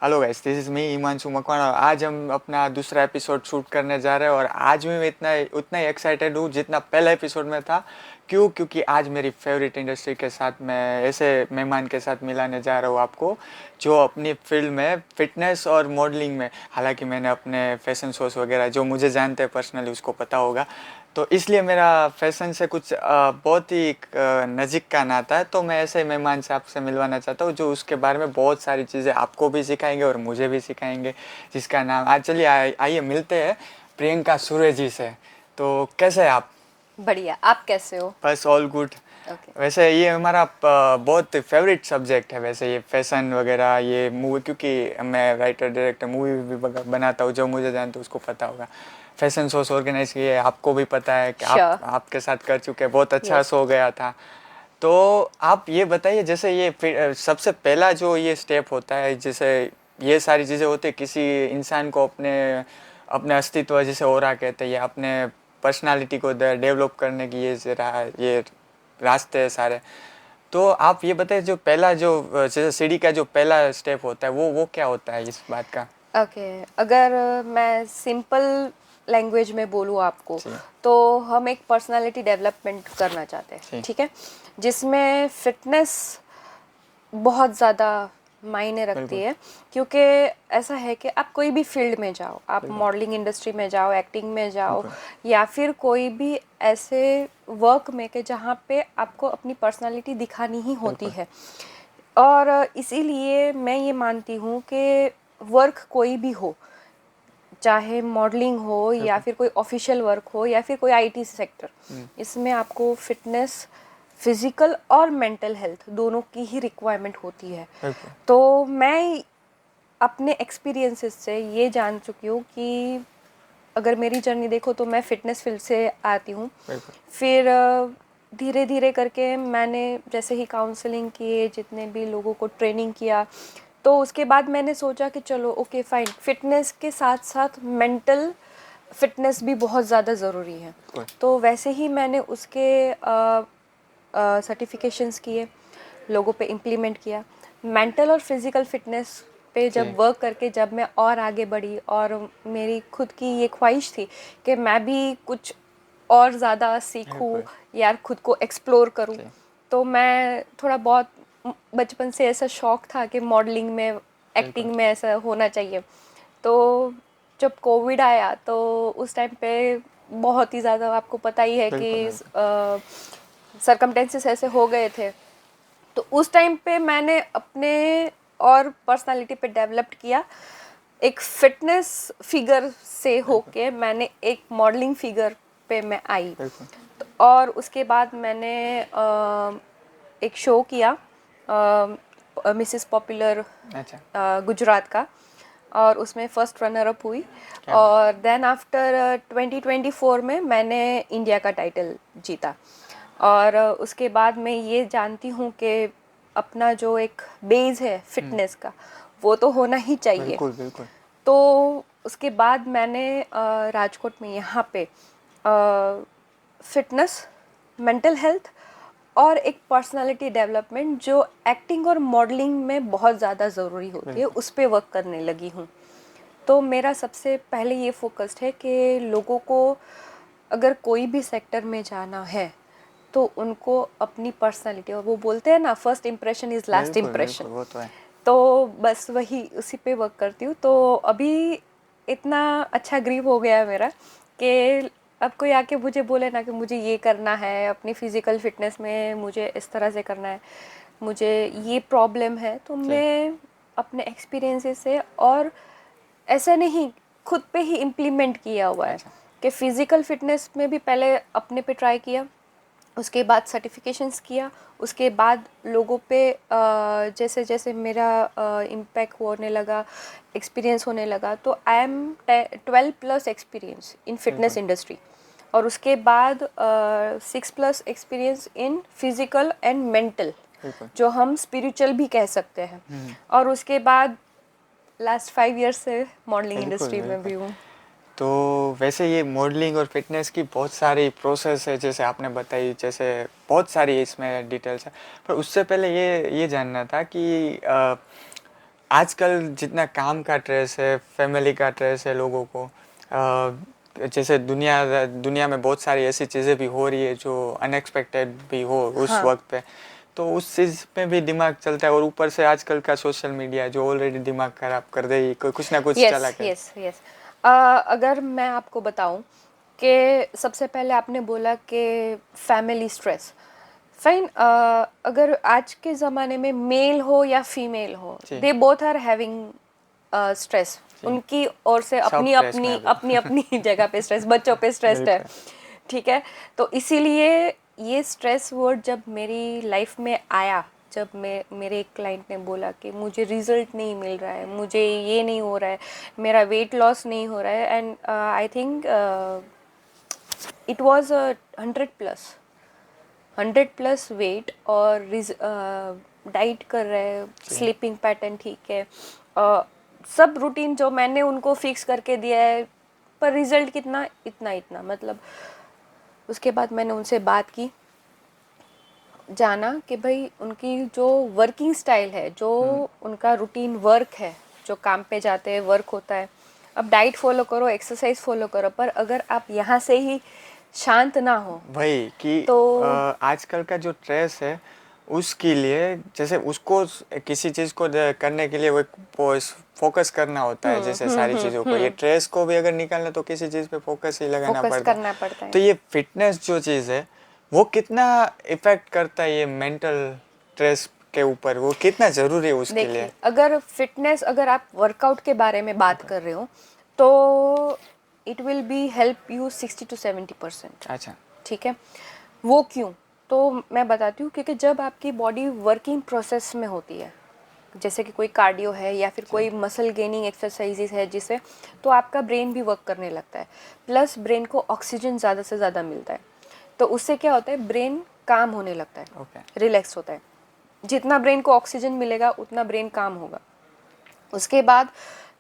Hello guys, this is me Himanshu Makwana. आज हम अपना दूसरा एपिसोड शूट करने जा रहे हैं और आज भी मैं उतना ही एक्साइटेड हूँ जितना पहला एपिसोड में था। क्योंकि आज मेरी फेवरेट इंडस्ट्री के साथ मैं ऐसे मेहमान के साथ मिलाने जा रहा हूँ आपको, जो अपनी फील्ड में फ़िटनेस और मॉडलिंग में, हालांकि मैंने अपने फैशन शोज़ वगैरह जो मुझे जानते हैं पर्सनली उसको पता होगा, तो इसलिए मेरा फैशन से कुछ बहुत ही नज़दीक का नाता है। तो मैं ऐसे मेहमान से आपसे मिलवाना चाहता हूँ जो उसके बारे में बहुत सारी चीज़ें आपको भी सिखाएंगे और मुझे भी सिखाएंगे, जिसका नाम आज चलिए आइए मिलते हैं प्रियंका सूर्य जी से। तो कैसे हैं आप? बढ़िया। आप कैसे हो? बस ऑल गुड। ओके। वैसे ये हमारा बहुत फेवरेट सब्जेक्ट है, वैसे ये फैशन वगैरह, ये मूवी, क्योंकि मैं राइटर डायरेक्टर मूवी भी बनाता हूँ, जो मुझे जानते हो उसको पता होगा। फैशन शोज ऑर्गेनाइज किए, आपको भी पता है कि आप श्योर। आपके साथ कर चुके हैं, बहुत अच्छा यस। शो गया था। तो आप ये बताइए, जैसे ये सबसे पहला जो ये स्टेप होता है, जैसे ये सारी चीज़ें होती है किसी इंसान को अपने अपने अस्तित्व, जैसे ओरा कहते हैं, या अपने पर्सनालिटी को डेवलप करने की ये रास्ते हैं सारे। तो आप ये बताइए, जो पहला जो जैसे सीढ़ी का जो पहला स्टेप होता है वो क्या होता है इस बात का? ओके। अगर मैं सिंपल लैंग्वेज में बोलूँ आपको, जी। तो हम एक पर्सनालिटी डेवलपमेंट करना चाहते हैं, जी। ठीक है, जिसमें फिटनेस बहुत ज़्यादा मायने रखती बिल्कुल। है। क्योंकि ऐसा है कि आप कोई भी फील्ड में जाओ, आप बिल्कुल। मॉडलिंग इंडस्ट्री में जाओ, एक्टिंग में जाओ, बिल्कुल। या फिर कोई भी ऐसे वर्क में के जहाँ पे आपको अपनी पर्सनालिटी दिखानी ही होती बिल्कुल। है। और इसीलिए मैं ये मानती हूँ कि वर्क कोई भी हो, चाहे मॉडलिंग हो या बिल्कुल। फिर कोई ऑफिशियल वर्क हो या फिर कोई आईटी सेक्टर, हम्म। इसमें आपको फिटनेस, फिजिकल और मेंटल हेल्थ दोनों की ही रिक्वायरमेंट होती है। बिल्कुल। तो मैं अपने एक्सपीरियंसेस से ये जान चुकी हूँ कि अगर मेरी जर्नी देखो तो मैं फ़िटनेस फील्ड से आती हूँ। बिल्कुल। फिर धीरे धीरे करके मैंने जैसे ही काउंसलिंग किए, जितने भी लोगों को ट्रेनिंग किया, तो उसके बाद मैंने सोचा कि चलो ओके फाइन, फिटनेस के साथ साथ मेंटल फिटनेस भी बहुत ज़्यादा ज़रूरी है। बिल्कुल। तो वैसे ही मैंने उसके सर्टिफिकेशंस किए, लोगों पे इम्प्लीमेंट किया। मेंटल और फिज़िकल फिटनेस पे जी। जब वर्क करके जब मैं और आगे बढ़ी, और मेरी खुद की ये ख्वाहिश थी कि मैं भी कुछ और ज़्यादा सीखूं, बिल्कुल। यार खुद को एक्सप्लोर करूं। जी। तो मैं थोड़ा बहुत बचपन से ऐसा शौक था कि मॉडलिंग में, बिल्कुल। एक्टिंग में ऐसा होना चाहिए। तो जब कोविड आया तो उस टाइम पे बहुत ही ज़्यादा, आपको पता ही है कि बिल्कुल। बिल्कुल। सरकमटेंसेस ऐसे हो गए थे। तो उस टाइम पे मैंने अपने और पर्सनालिटी पे डेवलप किया। एक फिटनेस फिगर से बिल्कुल। होके मैंने एक मॉडलिंग फिगर पे मैं आई। बिल्कुल। तो और उसके बाद मैंने एक शो किया, मिसेस पॉपुलर, अच्छा। गुजरात का, और उसमें फर्स्ट रनर अप हुई। क्या बात। और देन आफ्टर 2024 में मैंने इंडिया का टाइटल जीता। और उसके बाद मैं ये जानती हूँ कि अपना जो एक बेस है फिटनेस का, वो तो होना ही चाहिए। बिल्कुल। बिल्कुल। तो उसके बाद मैंने राजकोट में यहाँ पे फिटनेस, मेंटल हेल्थ और एक पर्सनालिटी डेवलपमेंट जो एक्टिंग और मॉडलिंग में बहुत ज़्यादा ज़रूरी होती है, बिल्कुल। उस पे वर्क करने लगी हूँ। तो मेरा सबसे पहले ये फोकस्ड है कि लोगों को अगर कोई भी सेक्टर में जाना है तो उनको अपनी पर्सनालिटी, और वो बोलते हैं ना, फर्स्ट इम्प्रेशन इज़ लास्ट बिल्कुल। इम्प्रेशन। बिल्कुल, वो तो है। तो बस वही उसी पे वर्क करती हूँ। तो अभी इतना अच्छा ग्रीप हो गया है मेरा कि अब कोई आके मुझे बोले ना कि मुझे ये करना है अपनी फिज़िकल फिटनेस में, मुझे इस तरह से करना है, मुझे ये प्रॉब्लम है, तो जी। मैं अपने एक्सपीरियंसेस से, और ऐसा नहीं, खुद पे ही इम्प्लीमेंट किया हुआ है अच्छा। कि फ़िज़िकल फिटनेस में भी पहले अपने पे ट्राई किया, उसके बाद सर्टिफिकेशंस किया, उसके बाद लोगों पे जैसे जैसे मेरा इम्पैक्ट होने लगा, एक्सपीरियंस होने लगा, तो I am 12+ experience in fitness बिल्कुल। इंडस्ट्री। और उसके बाद 6+ experience in physical and mental, बिल्कुल। जो हम स्पिरिचुअल भी कह सकते हैं। और उसके बाद लास्ट 5 ईयर्स से मॉडलिंग बिल्कुल। इंडस्ट्री में बिल्कुल। भी हूँ। तो वैसे ये मॉडलिंग और फिटनेस की बहुत सारी प्रोसेस है, जैसे आपने बताई, जैसे बहुत सारी इसमें डिटेल्स है। पर उससे पहले ये जानना था कि आजकल जितना काम का स्ट्रेस है, फैमिली का स्ट्रेस है लोगों को, जैसे दुनिया में बहुत सारी ऐसी चीज़ें भी हो रही है जो अनएक्सपेक्टेड भी हो उस हाँ। वक्त पे, तो उस चीज़ पे भी दिमाग चलता है, और ऊपर से आजकल का सोशल मीडिया जो ऑलरेडी दिमाग खराब कर दे, कुछ ना कुछ चला यस कर। Yes yes. अगर मैं आपको बताऊं कि सबसे पहले आपने बोला कि फैमिली स्ट्रेस, फाइन, अगर आज के ज़माने में मेल हो या फीमेल हो, जी they both are having stress. जी, उनकी ओर से सब अपनी स्ट्रेस में अपनी अभी। अपनी अपनी जगह पे स्ट्रेस, बच्चों पे स्ट्रेस है, बिल्कुल। ठीक है। तो इसीलिए ये स्ट्रेस वर्ड जब मेरी लाइफ में आया, जब मेरे एक क्लाइंट ने बोला कि मुझे रिजल्ट नहीं मिल रहा है, मुझे ये नहीं हो रहा है, मेरा वेट लॉस नहीं हो रहा है, and I think it was 100+ weight, और डाइट कर रहे हैं, जी स्लीपिंग पैटर्न ठीक है, सब रूटीन जो मैंने उनको फिक्स करके दिया है, पर रिजल्ट कितना, इतना इतना, मतलब उसके बाद मैंने उनसे बात की, जाना कि भाई उनकी जो वर्किंग स्टाइल है, जो उनका रूटीन वर्क है, जो काम पे जाते हैं, वर्क होता है, अब डाइट फॉलो करो, एक्सरसाइज फॉलो करो, पर अगर आप यहाँ से ही शांत ना हो वही कि तो आजकल का जो स्ट्रेस है उसके लिए, जैसे उसको किसी चीज़ को करने के लिए वो फोकस करना होता है, जैसे सारी चीज़ों को, ये स्ट्रेस को भी अगर निकालना तो किसी चीज़ पे फोकस ही लगाना फोकस पड़ता है। करना पड़ता है। तो ये फिटनेस जो चीज़ है वो कितना इफ़ेक्ट करता है ये मेंटल स्ट्रेस के ऊपर, वो कितना ज़रूरी है उसके लिए? देखिए, अगर फिटनेस, अगर आप वर्कआउट के बारे में बात कर रहे हो तो it will be help you 60 to 70%, अच्छा। ठीक है। वो क्यों, तो मैं बताती हूँ, क्योंकि जब आपकी बॉडी वर्किंग प्रोसेस में होती है, जैसे कि कोई कार्डियो है या फिर कोई मसल गेनिंग एक्सरसाइजेज है जिससे, तो आपका ब्रेन भी वर्क करने लगता है, प्लस ब्रेन को ऑक्सीजन ज़्यादा से ज़्यादा मिलता है, तो उससे क्या होता है, ब्रेन काम होने लगता है, ओके। रिलैक्स होता है। जितना ब्रेन को ऑक्सीजन मिलेगा उतना ब्रेन काम होगा। उसके बाद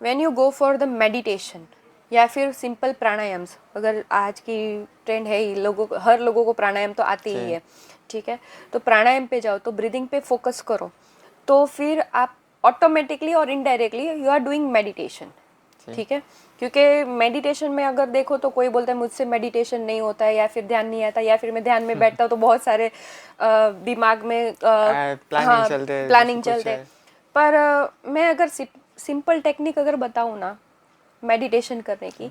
when you go for the meditation या फिर सिंपल प्राणायाम्स, अगर आज की ट्रेंड है ही, हर लोगों को प्राणायाम तो आती ही जी है, ठीक है, तो प्राणायाम पे जाओ, तो ब्रीदिंग पे फोकस करो, तो फिर आप ऑटोमेटिकली और indirectly you are doing meditation, जी। ठीक है। क्योंकि मेडिटेशन में अगर देखो तो कोई बोलता है मुझसे मेडिटेशन नहीं होता है, या फिर ध्यान नहीं आता, या फिर मैं ध्यान में बैठता हूँ तो बहुत सारे दिमाग में प्लानिंग हाँ चलते हैं, जैसे प्लानिंग कुछ चलते हैं। है। पर मैं अगर सिंपल टेक्निक अगर बताऊँ ना मेडिटेशन करने की,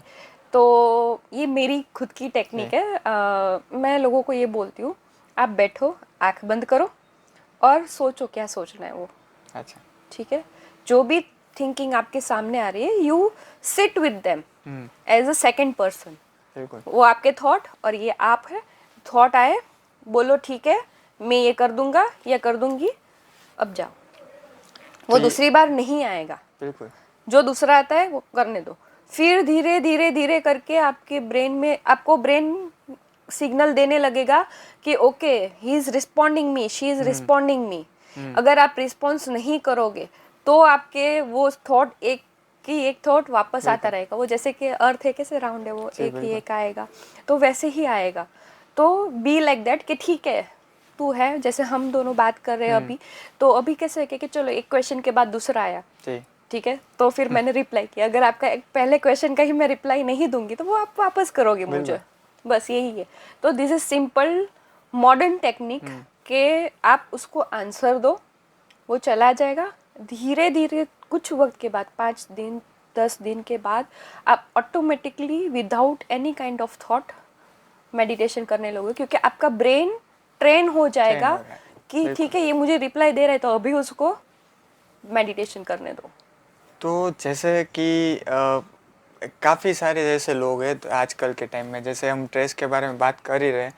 तो ये मेरी खुद की टेक्निक जी। है। मैं लोगों को ये बोलती हूँ, आप बैठो, आंख बंद करो और सोचो क्या सोचना है वो, अच्छा। ठीक है। जो भी थिंकिंग आपके सामने आ रही है, you sit with them as a second person. बिल्कुल। वो आपके थॉट और ये आप है, थॉट आए, बोलो ठीक है मैं ये कर दूंगा या कर दूंगी, अब जाओ, तो वो ये दूसरी बार नहीं आएगा, बिल्कुल। जो दूसरा आता है वो करने दो। फिर धीरे धीरे धीरे करके आपके ब्रेन में, आपको ब्रेन सिग्नल देने लगेगा कि okay he is responding me, she is responding me. अगर आप रिस्पॉन्स नहीं करोगे तो आपके वो थॉट एक की एक थॉट वापस आता बिल्कुल। रहेगा। वो जैसे कि अर्थ है, कैसे राउंड है, वो जी एक ही बिल्कुल। एक आएगा, तो वैसे ही आएगा। तो बी लाइक दैट कि ठीक है तू है, जैसे हम दोनों बात कर रहे हैं अभी, तो अभी कैसे है कि चलो एक क्वेश्चन के बाद दूसरा आया, जी ठीक है, तो फिर मैंने रिप्लाई किया। अगर आपका एक पहले क्वेश्चन का ही मैं रिप्लाई नहीं दूंगी तो वो आप वापस करोगे बिल्कुल। मुझे, बस यही है। तो this is simple modern technique कि आप उसको आंसर दो, वो चला जाएगा। धीरे धीरे कुछ वक्त के बाद, 5 दिन 10 दिन के बाद, आप automatically without any kind of thought meditation करने लगोगे, क्योंकि आपका ब्रेन ट्रेन हो ट्रेन जाएगा हो रहा है। कि बिल्कुल। ठीक है ये मुझे रिप्लाई दे रहा है तो अभी उसको मेडिटेशन करने दो। तो जैसे कि काफ़ी सारे जैसे लोग हैं तो आजकल के टाइम में, जैसे हम स्ट्रेस के बारे में बात कर ही रहे हैं,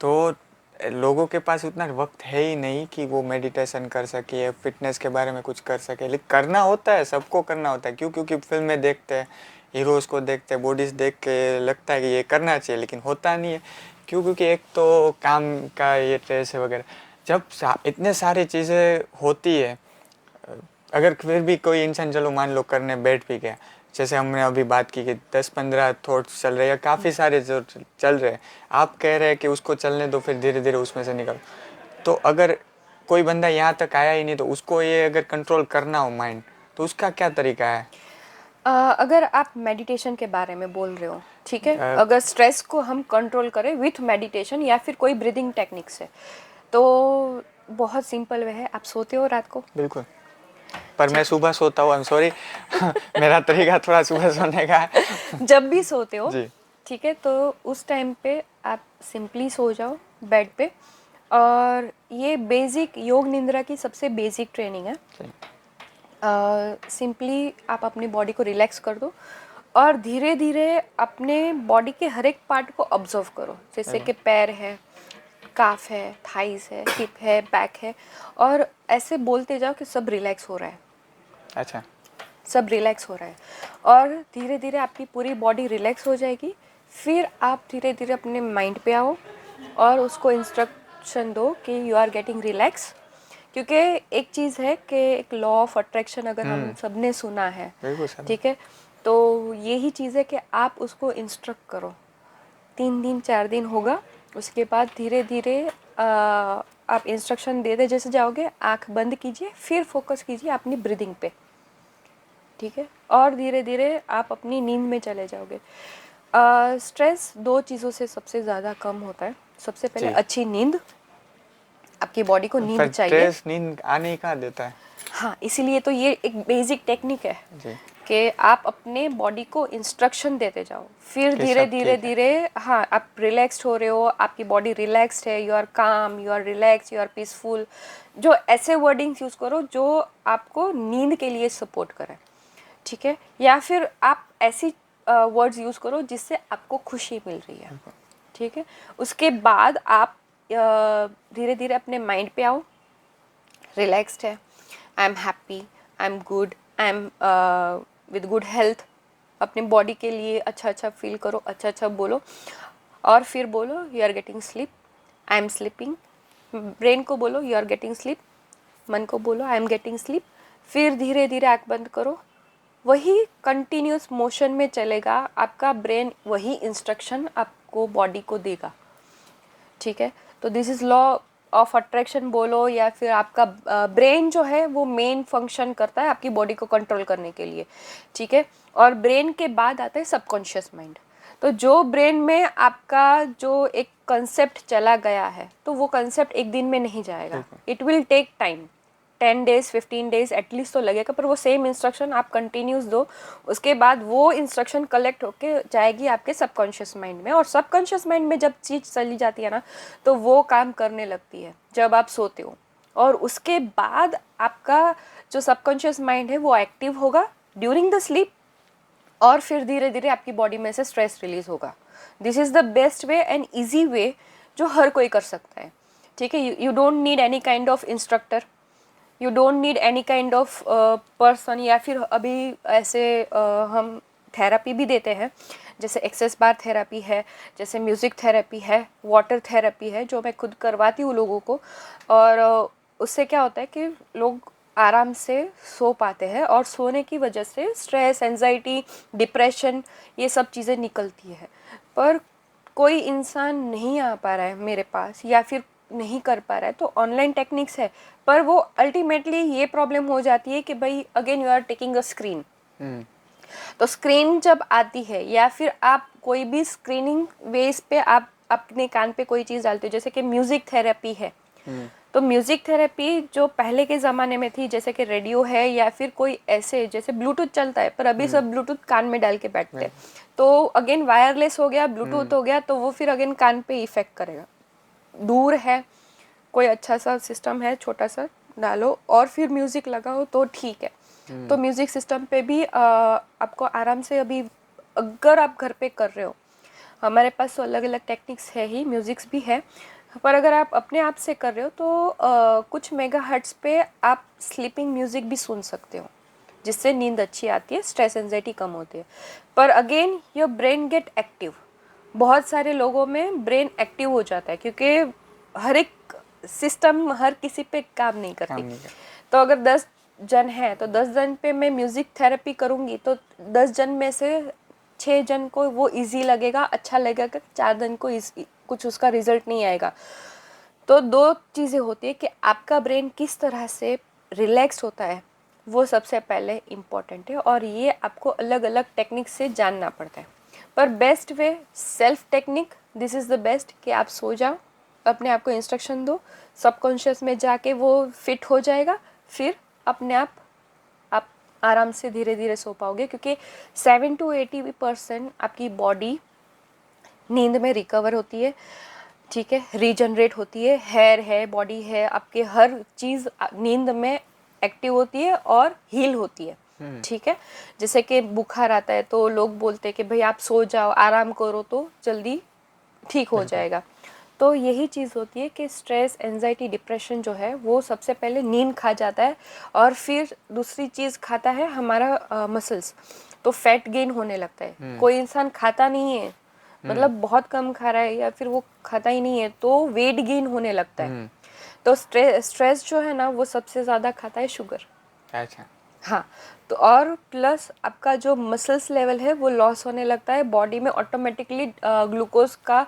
तो लोगों के पास उतना वक्त है ही नहीं कि वो मेडिटेशन कर सके या फिटनेस के बारे में कुछ कर सके, लेकिन करना होता है, सबको करना होता है। क्यों? क्योंकि फिल्में देखते हैं, हीरोज़ को देखते हैं, बॉडीज़ देख के लगता है कि ये करना चाहिए, लेकिन होता नहीं है। क्यों? क्योंकि एक तो काम का ये स्ट्रेस है वगैरह। जब इतने सारी चीज़ें होती है, अगर फिर भी कोई इंसान चलो मान लो करने बैठ भी गया, जैसे हमने अभी बात की कि 10-15 थॉट्स चल रहे हैं, काफ़ी सारे जो चल रहे हैं, आप कह रहे हैं कि उसको चलने दो, फिर धीरे धीरे उसमें से निकलो। तो अगर कोई बंदा यहाँ तक आया ही नहीं, तो उसको ये अगर कंट्रोल करना हो माइंड, तो उसका क्या तरीका है? अगर आप मेडिटेशन के बारे में बोल रहे हो, ठीक है, अ, अगर स्ट्रेस को हम कंट्रोल करें विथ मेडिटेशन या फिर कोई ब्रीदिंग टेक्निक से, तो बहुत सिंपल वे है। आप सोते हो रात को, बिल्कुल, पर मैं ठीक सुबह सोता हूँ, आई एम सॉरी मेरा तरीका थोड़ा सुबह सोने का है है, जब भी सोते हो, जी। ठीक है, तो उस टाइम पे आप सिंपली सो जाओ बेड पे। और ये बेसिक योग निंद्रा की सबसे बेसिक ट्रेनिंग है। जी। सिंपली आप अपनी बॉडी को रिलैक्स कर दो और धीरे धीरे अपने बॉडी के हर एक पार्ट को ऑब्जर्व करो, जैसे कि पैर है, काफ है, थाइस है, हिप है, बैक है, और ऐसे बोलते जाओ कि सब रिलैक्स हो रहा है, अच्छा। सब रिलैक्स हो रहा है। और धीरे धीरे आपकी पूरी बॉडी रिलैक्स हो जाएगी। फिर आप धीरे धीरे अपने माइंड पे आओ और उसको इंस्ट्रक्शन दो कि यू आर गेटिंग रिलैक्स। क्योंकि एक चीज़ है कि एक लॉ ऑफ अट्रैक्शन अगर हम सबने सुना है, बिल्कुल सर। ठीक है, तो यही चीज़ है कि आप उसको इंस्ट्रक्ट करो। 3 दिन 4 दिन होगा, उसके बाद धीरे धीरे आप इंस्ट्रक्शन दे दे जैसे जाओगे, आंख बंद कीजिए, फिर फोकस कीजिए अपनी ब्रीदिंग पे, ठीक है, और धीरे धीरे आप अपनी नींद में चले जाओगे। स्ट्रेस 2 चीज़ों से सबसे ज़्यादा कम होता है। सबसे पहले जी। अच्छी नींद, आपकी बॉडी को नींद पर चाहिए। स्ट्रेस नींद आने ही कहाँ देता है? हाँ, इसीलिए तो ये एक बेसिक टेक्निक है जी। कि आप अपने बॉडी को इंस्ट्रक्शन देते जाओ, फिर कि धीरे सब धीरे ठीक है। धीरे, हाँ, आप रिलैक्स्ड हो रहे हो, आपकी बॉडी रिलैक्स्ड है, you are calm, you are relax, you are peaceful. जो ऐसे वर्डिंग्स यूज़ करो जो आपको नींद के लिए सपोर्ट करें, ठीक है, या फिर आप ऐसी वर्ड्स यूज़ करो जिससे आपको खुशी मिल रही है, ठीक है। उसके बाद आप धीरे धीरे अपने माइंड पे आओ, रिलैक्स्ड है, I am happy, I am good, I am with good health. अपने बॉडी के लिए अच्छा अच्छा फील करो, अच्छा अच्छा बोलो, और फिर बोलो you are getting sleep, I am sleeping. Brain को बोलो यू आर गेटिंग स्लीप, मन को बोलो आई एम गेटिंग स्लीप। फिर धीरे धीरे आँख बंद करो, वही कंटिन्यूस मोशन में चलेगा, आपका ब्रेन वही इंस्ट्रक्शन आपको बॉडी को देगा, ठीक है। तो this is law of attraction बोलो, या फिर आपका ब्रेन जो है वो मेन फंक्शन करता है आपकी बॉडी को कंट्रोल करने के लिए, ठीक है। और ब्रेन के बाद आता है सबकॉन्शियस माइंड। तो जो ब्रेन में आपका जो एक कंसेप्ट चला गया है, तो वो कंसेप्ट एक दिन में नहीं जाएगा, it will take time, 10 days 15 days at least तो लगेगा। पर वो सेम इंस्ट्रक्शन आप कंटिन्यूस दो, उसके बाद वो इंस्ट्रक्शन कलेक्ट होके जाएगी आपके सबकॉन्शियस माइंड में, और सबकॉन्शियस माइंड में जब चीज़ चली जाती है ना, तो वो काम करने लगती है जब आप सोते हो, और उसके बाद आपका जो सबकॉन्शियस माइंड है वो एक्टिव होगा ड्यूरिंग द स्लीप, और फिर धीरे धीरे आपकी बॉडी में से स्ट्रेस रिलीज होगा। This is the best way and easy way जो हर कोई कर सकता है, ठीक है। You don't need any kind of instructor, you don't need any kind of person, या फिर अभी ऐसे हम थेरेपी भी देते हैं, जैसे एक्सेस बार थेरेपी है, जैसे म्यूज़िक थेरेपी है, वाटर थेरेपी है, जो मैं खुद करवाती हूँ लोगों को। और उससे क्या होता है कि लोग आराम से सो पाते हैं, और सोने की वजह से स्ट्रेस, एंजाइटी, डिप्रेशन, ये सब चीज़ें निकलती है। पर कोई इंसान नहीं आ पा रहा है मेरे पास, या फिर नहीं कर पा रहा है, तो ऑनलाइन टेक्निक्स है, पर वो अल्टीमेटली ये प्रॉब्लम हो जाती है कि भाई again you are taking a screen. तो स्क्रीन जब आती है, या फिर आप कोई भी स्क्रीनिंग बेस पे आप अपने कान पे कोई चीज़ डालते हो, जैसे कि म्यूज़िक थेरेपी है, तो म्यूज़िक थेरेपी जो पहले के ज़माने में थी, जैसे कि रेडियो है, या फिर कोई ऐसे जैसे ब्लूटूथ चलता है, पर अभी सब ब्लूटूथ कान में डाल के बैठते हैं, तो अगेन वायरलेस हो गया, ब्लूटूथ हो गया, तो वो फिर अगेन कान पे इफेक्ट करेगा। दूर है, कोई अच्छा सा सिस्टम है छोटा सा, डालो और फिर म्यूज़िक लगाओ तो ठीक है। तो म्यूज़िक सिस्टम पे भी आपको आराम से, अभी अगर आप घर पे कर रहे हो, हमारे पास तो अलग अलग टेक्निक्स है ही, म्यूज़िक्स भी है, पर अगर आप अपने आप से कर रहे हो तो कुछ मेगा हर्ट्स पे आप स्लीपिंग म्यूज़िक भी सुन सकते हो, जिससे नींद अच्छी आती है, स्ट्रेस एंजाइटी कम होती है। पर again your brain gate active, बहुत सारे लोगों में ब्रेन एक्टिव हो जाता है, क्योंकि हर एक सिस्टम हर किसी पे काम नहीं करती। तो अगर 10 जन हैं, तो 10 जन पे मैं म्यूज़िक थेरेपी करूँगी, तो 10 जन में से 6 जन को वो इजी लगेगा, अच्छा लगेगा, 4 जन को कुछ उसका रिजल्ट नहीं आएगा। तो 2 चीज़ें होती है कि आपका ब्रेन किस तरह से रिलैक्स होता है, वो सबसे पहले इम्पॉर्टेंट है, और ये आपको अलग अलग टेक्निक से जानना पड़ता है। पर best way self technique, this is the best, कि आप सो जाओ, अपने आप को इंस्ट्रक्शन दो, सबकॉन्शियस में जाके वो फिट हो जाएगा, फिर अपने आप आराम से धीरे धीरे सो पाओगे, क्योंकि 7 to 80% आपकी बॉडी नींद में रिकवर होती है, ठीक है, रीजनरेट होती है, हेयर है, बॉडी है, आपके हर चीज़ नींद में एक्टिव होती है और हील होती है, ठीक है। जैसे कि बुखार आता है तो लोग बोलते हैं कि भाई आप सो जाओ, आराम करो तो जल्दी ठीक हो जाएगा। तो यही चीज़ होती है कि स्ट्रेस, एंजाइटी, डिप्रेशन जो है वो सबसे पहले नींद खा जाता है, और फिर दूसरी चीज़ खाता है हमारा मसल्स, तो फैट गेन होने लगता है। कोई इंसान खाता नहीं है, मतलब बहुत कम खा रहा है या फिर वो खाता ही नहीं है, तो वेट गेन होने लगता है। तो स्ट्रेस जो है ना वो सबसे ज़्यादा खाता है शुगर। अच्छा। हाँ, तो और प्लस आपका जो मसल्स लेवल है वो लॉस होने लगता है, बॉडी में ऑटोमेटिकली ग्लूकोज का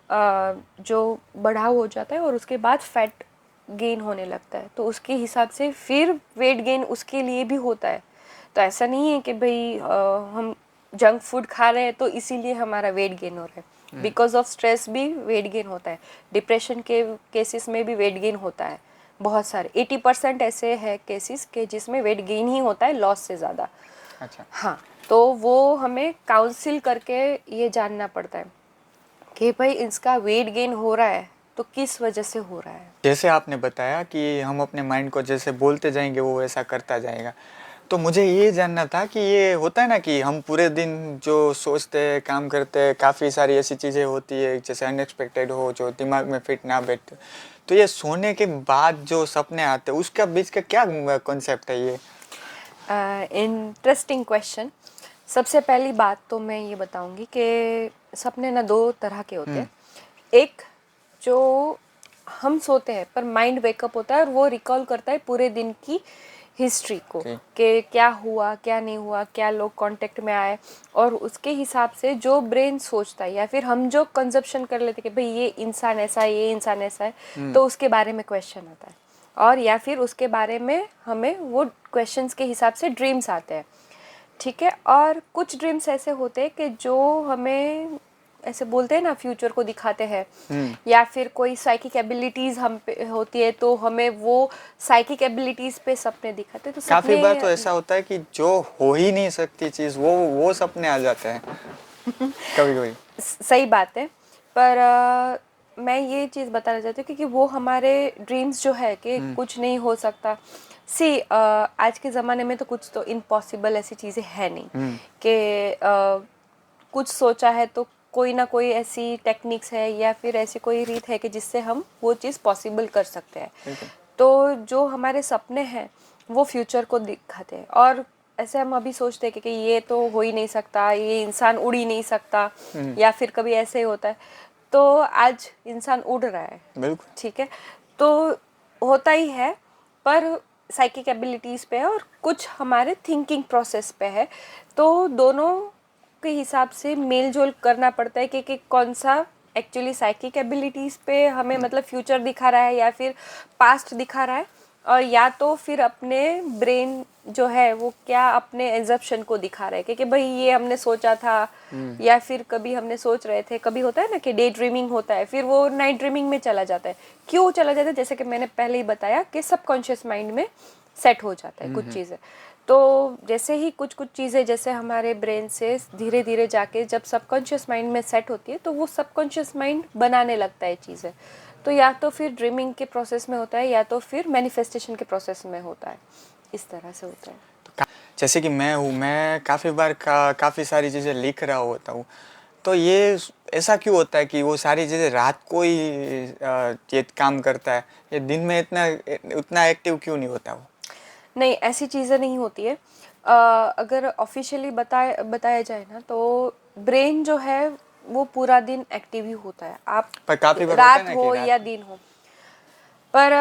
जो बढ़ाव हो जाता है, और उसके बाद फैट गेन होने लगता है। तो उसके हिसाब से फिर वेट गेन उसके लिए भी होता है। तो ऐसा नहीं है कि भाई हम जंक फूड खा रहे हैं तो इसीलिए हमारा वेट गेन हो रहा है। बिकॉज ऑफ स्ट्रेस भी वेट गेन होता है, डिप्रेशन के केसेस में भी वेट गेन होता है। बहुत सारे 80% ऐसे है केसेस के जिसमें वेट गेन ही होता है लॉस से ज़्यादा। अच्छा। हाँ, तो वो हमें काउंसिल करके ये जानना पड़ता है कि भाई इसका वेट गेन हो रहा है तो किस वजह से हो रहा है। जैसे आपने बताया कि हम अपने माइंड को जैसे बोलते जाएंगे वो वैसा करता जाएगा, तो मुझे ये जानना था कि ये होता है ना कि हम पूरे दिन जो सोचते हैं, काम करते हैं, काफ़ी सारी ऐसी चीज़ें होती है जैसे अनएक्सपेक्टेड हो जो दिमाग में फिट ना बैठे, तो ये सोने के बाद जो सपने आते हैं उसका बीच का क्या कॉन्सेप्ट है ये? Interesting question. सबसे पहली बात तो मैं ये बताऊंगी कि सपने ना दो तरह के होते हैं। एक जो हम सोते हैं पर माइंड वेकअप होता है और वो रिकॉल करता है पूरे दिन की हिस्ट्री को, जी। कि क्या हुआ, क्या नहीं हुआ, क्या लोग कांटेक्ट में आए, और उसके हिसाब से जो ब्रेन सोचता है या फिर हम जो कंजप्शन कर लेते हैं कि भाई ये इंसान ऐसा है, ये इंसान ऐसा है, तो उसके बारे में क्वेश्चन आता है, और या फिर उसके बारे में हमें वो क्वेश्चंस के हिसाब से ड्रीम्स आते हैं, ठीक है। और कुछ ड्रीम्स ऐसे होते हैं कि जो हमें ऐसे बोलते हैं ना फ्यूचर को दिखाते हैं, या फिर कोई साइकिक एबिलिटीज़ हम पे होती है तो हमें वो साइकिक एबिलिटीज़ पे सपने दिखाते हैं। तो काफ़ी सपने बार तो ऐसा होता है कि जो हो ही नहीं सकती चीज़ वो सपने आ जाते हैं कभी कभी। सही बात है, पर मैं ये चीज़ बताना चाहती हूँ क्योंकि वो हमारे ड्रीम्स जो है कि कुछ नहीं हो सकता। सी आज के ज़माने में तो कुछ तो इम्पॉसिबल ऐसी चीज़ें है नहीं कि कुछ सोचा है तो कोई ना कोई ऐसी टेक्निक्स है या फिर ऐसी कोई रीत है कि जिससे हम वो चीज़ पॉसिबल कर सकते हैं। बिल्कुल। तो जो हमारे सपने हैं वो फ्यूचर को दिखाते हैं, और ऐसे हम अभी सोचते हैं कि ये तो हो ही नहीं सकता, ये इंसान उड़ ही नहीं सकता, या फिर कभी ऐसे ही होता है, तो आज इंसान उड़ रहा है, बिल्कुल। ठीक है। तो होता ही है, पर साइकिक एबिलिटीज़ पे है और कुछ हमारे थिंकिंग प्रोसेस पे है, तो दोनों के हिसाब से मेल जोल करना पड़ता है कि कौन सा एक्चुअली साइकिक एबिलिटीज़ पे हमें मतलब फ्यूचर दिखा रहा है या फिर पास्ट दिखा रहा है, और या तो फिर अपने ब्रेन जो है वो क्या अपने एजप्शन को दिखा रहा है कि भाई ये हमने सोचा था, या फिर कभी हमने सोच रहे थे, कभी होता है ना कि डे ड्रीमिंग होता है, फिर वो नाइट ड्रीमिंग में चला जाता है। क्यों चला जाता है? जैसे कि मैंने पहले ही बताया कि सबकॉन्शियस माइंड में सेट हो जाता है कुछ चीज़ें। तो जैसे ही कुछ कुछ चीज़ें जैसे हमारे ब्रेन से धीरे धीरे जाके जब सबकॉन्शियस माइंड में सेट होती है तो वो सबकॉन्शियस माइंड बनाने लगता है चीज़ें। तो या तो फिर ड्रीमिंग के प्रोसेस में होता है या तो फिर मैनिफेस्टेशन के प्रोसेस में होता है, इस तरह से होता है। जैसे कि मैं हूँ, मैं काफ़ी बार काफ़ी सारी चीज़ें लिख रहा होता हूँ, तो ये ऐसा क्यों होता है कि वो सारी चीज़ें रात को ही ये काम करता है, ये दिन में उतना एक्टिव क्यों नहीं होता वो? नहीं, ऐसी चीज़ें नहीं होती है। अगर ऑफिशियली बताया जाए ना तो ब्रेन जो है वो पूरा दिन एक्टिव ही होता है, आप पर काफ़ी बार होता है रात ना कि हो रात या में। दिन हो। पर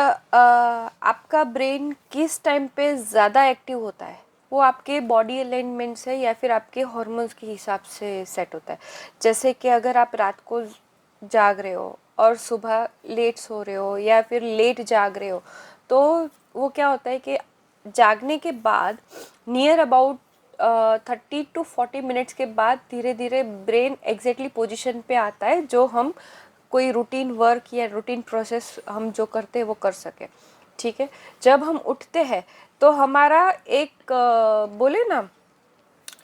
आपका ब्रेन किस टाइम पे ज़्यादा एक्टिव होता है वो आपके बॉडी अलाइनमेंट से या फिर आपके हार्मोन्स के हिसाब से सेट होता है। जैसे कि अगर आप रात को जाग रहे हो और सुबह लेट सो रहे हो या फिर लेट जाग रहे हो, तो वो क्या होता है कि जागने के बाद नियर अबाउट 30 to 40 मिनट्स के बाद धीरे धीरे ब्रेन एग्जैक्टली पोजीशन पे आता है जो हम कोई रूटीन वर्क या रूटीन प्रोसेस हम जो करते हैं वो कर सके। ठीक है, जब हम उठते हैं तो हमारा एक बोले ना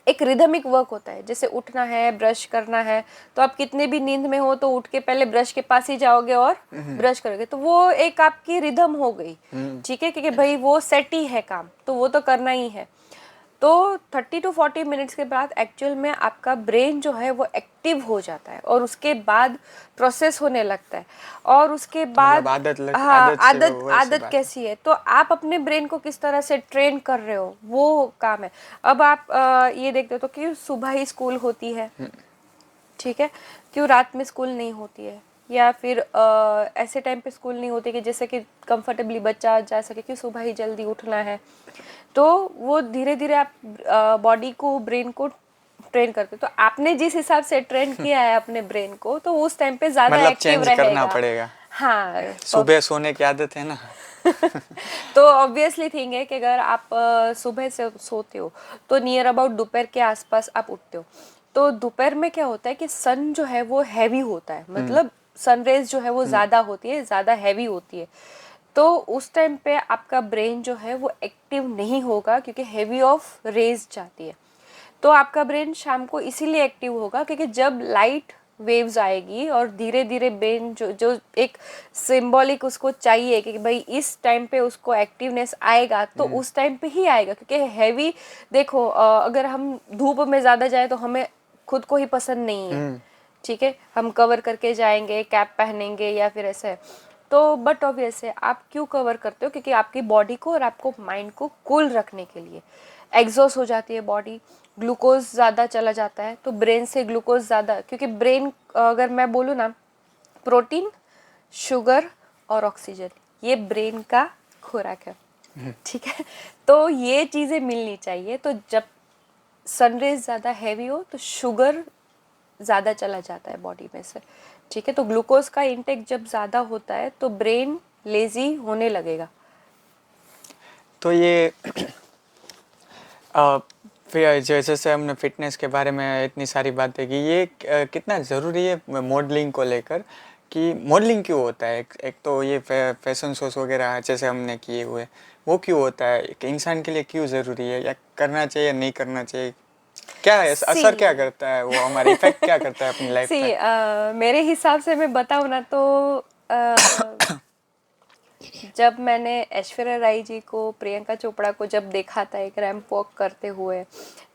एक रिदमिक वर्क होता है, जैसे उठना है, ब्रश करना है, तो आप कितने भी नींद में हो तो उठ के पहले ब्रश के पास ही जाओगे और ब्रश करोगे, तो वो एक आपकी रिदम हो गई। ठीक है, क्योंकि भाई वो सेट ही है काम, तो वो तो करना ही है। तो 30 to 40 मिनट्स के बाद एक्चुअल में आपका ब्रेन जो है वो एक्टिव हो जाता है और उसके बाद प्रोसेस होने लगता है। और उसके बाद हाँ, आदत कैसी है, तो आप अपने ब्रेन को किस तरह से ट्रेन कर रहे हो वो काम है। अब आप ये देखते हो तो कि सुबह ही स्कूल होती है, ठीक है, क्यों रात में स्कूल नहीं होती है, या फिर ऐसे टाइम पे स्कूल नहीं होती कि जैसे कि कंफर्टेबली बच्चा जा सके, क्यों सुबह ही जल्दी उठना है। तो वो धीरे धीरे आप बॉडी को, ब्रेन को ट्रेन करते हो। तो आपने जिस हिसाब से ट्रेन किया है अपने ब्रेन को, तो उस टाइम पे ज्यादा मतलब एक्टिव चेंज रहेगा। करना पड़ेगा। हाँ, सुबह सोने की आदत है ना। तो ऑब्वियसली थिंग है कि अगर आप सुबह से सोते हो तो नियर अबाउट दोपहर के आसपास आप उठते हो, तो दोपहर में क्या होता है कि सन जो है वो हैवी होता है, मतलब सनरेज जो है वो ज़्यादा होती है, ज़्यादा हैवी होती है। तो उस टाइम पे आपका ब्रेन जो है वो एक्टिव नहीं होगा क्योंकि हैवी ऑफ रेज जाती है। तो आपका ब्रेन शाम को इसीलिए एक्टिव होगा क्योंकि जब लाइट वेव्स आएगी और धीरे धीरे ब्रेन जो जो एक सिंबॉलिक उसको चाहिए कि भाई इस टाइम पे उसको एक्टिवनेस आएगा, तो उस टाइम पे ही आएगा। क्योंकि हैवी, देखो अगर हम धूप में ज़्यादा जाए तो हमें खुद को ही पसंद नहीं है, ठीक है, हम कवर करके जाएंगे, कैप पहनेंगे या फिर ऐसे। तो बट ऑब्वियस है, आप क्यों कवर करते हो, क्योंकि आपकी बॉडी को और आपको माइंड को कूल रखने के लिए। एग्जॉस्ट हो जाती है बॉडी, ग्लूकोज ज़्यादा चला जाता है, तो ब्रेन से ग्लूकोज ज़्यादा, क्योंकि ब्रेन अगर मैं बोलूँ ना, प्रोटीन, शुगर और ऑक्सीजन ये ब्रेन का खुराक है, ठीक है। तो ये चीज़ें मिलनी चाहिए। तो जब सनरेज ज़्यादा हैवी हो तो शुगर ज़्यादा चला जाता है बॉडी में से, ठीक है। तो ग्लूकोज का इंटेक जब ज़्यादा होता है तो ब्रेन लेजी होने लगेगा। तो ये फिर जैसे से हमने फिटनेस के बारे में इतनी सारी बातें की, ये कितना ज़रूरी है मॉडलिंग को लेकर, कि मॉडलिंग क्यों होता है। एक तो ये फैशन शोज वगैरह जैसे हमने किए हुए, वो क्यों होता है, कि इंसान के लिए क्यों ज़रूरी है, या करना चाहिए या नहीं करना चाहिए, क्या है असर, क्या करता है वो, हमारा इफेक्ट क्या करता है अपनी लाइफ पे। मेरे हिसाब से मैं बताऊँ ना तो जब मैंने ऐश्वर्या राय जी को, प्रियंका चोपड़ा को जब देखा था एक रैंप वॉक करते हुए,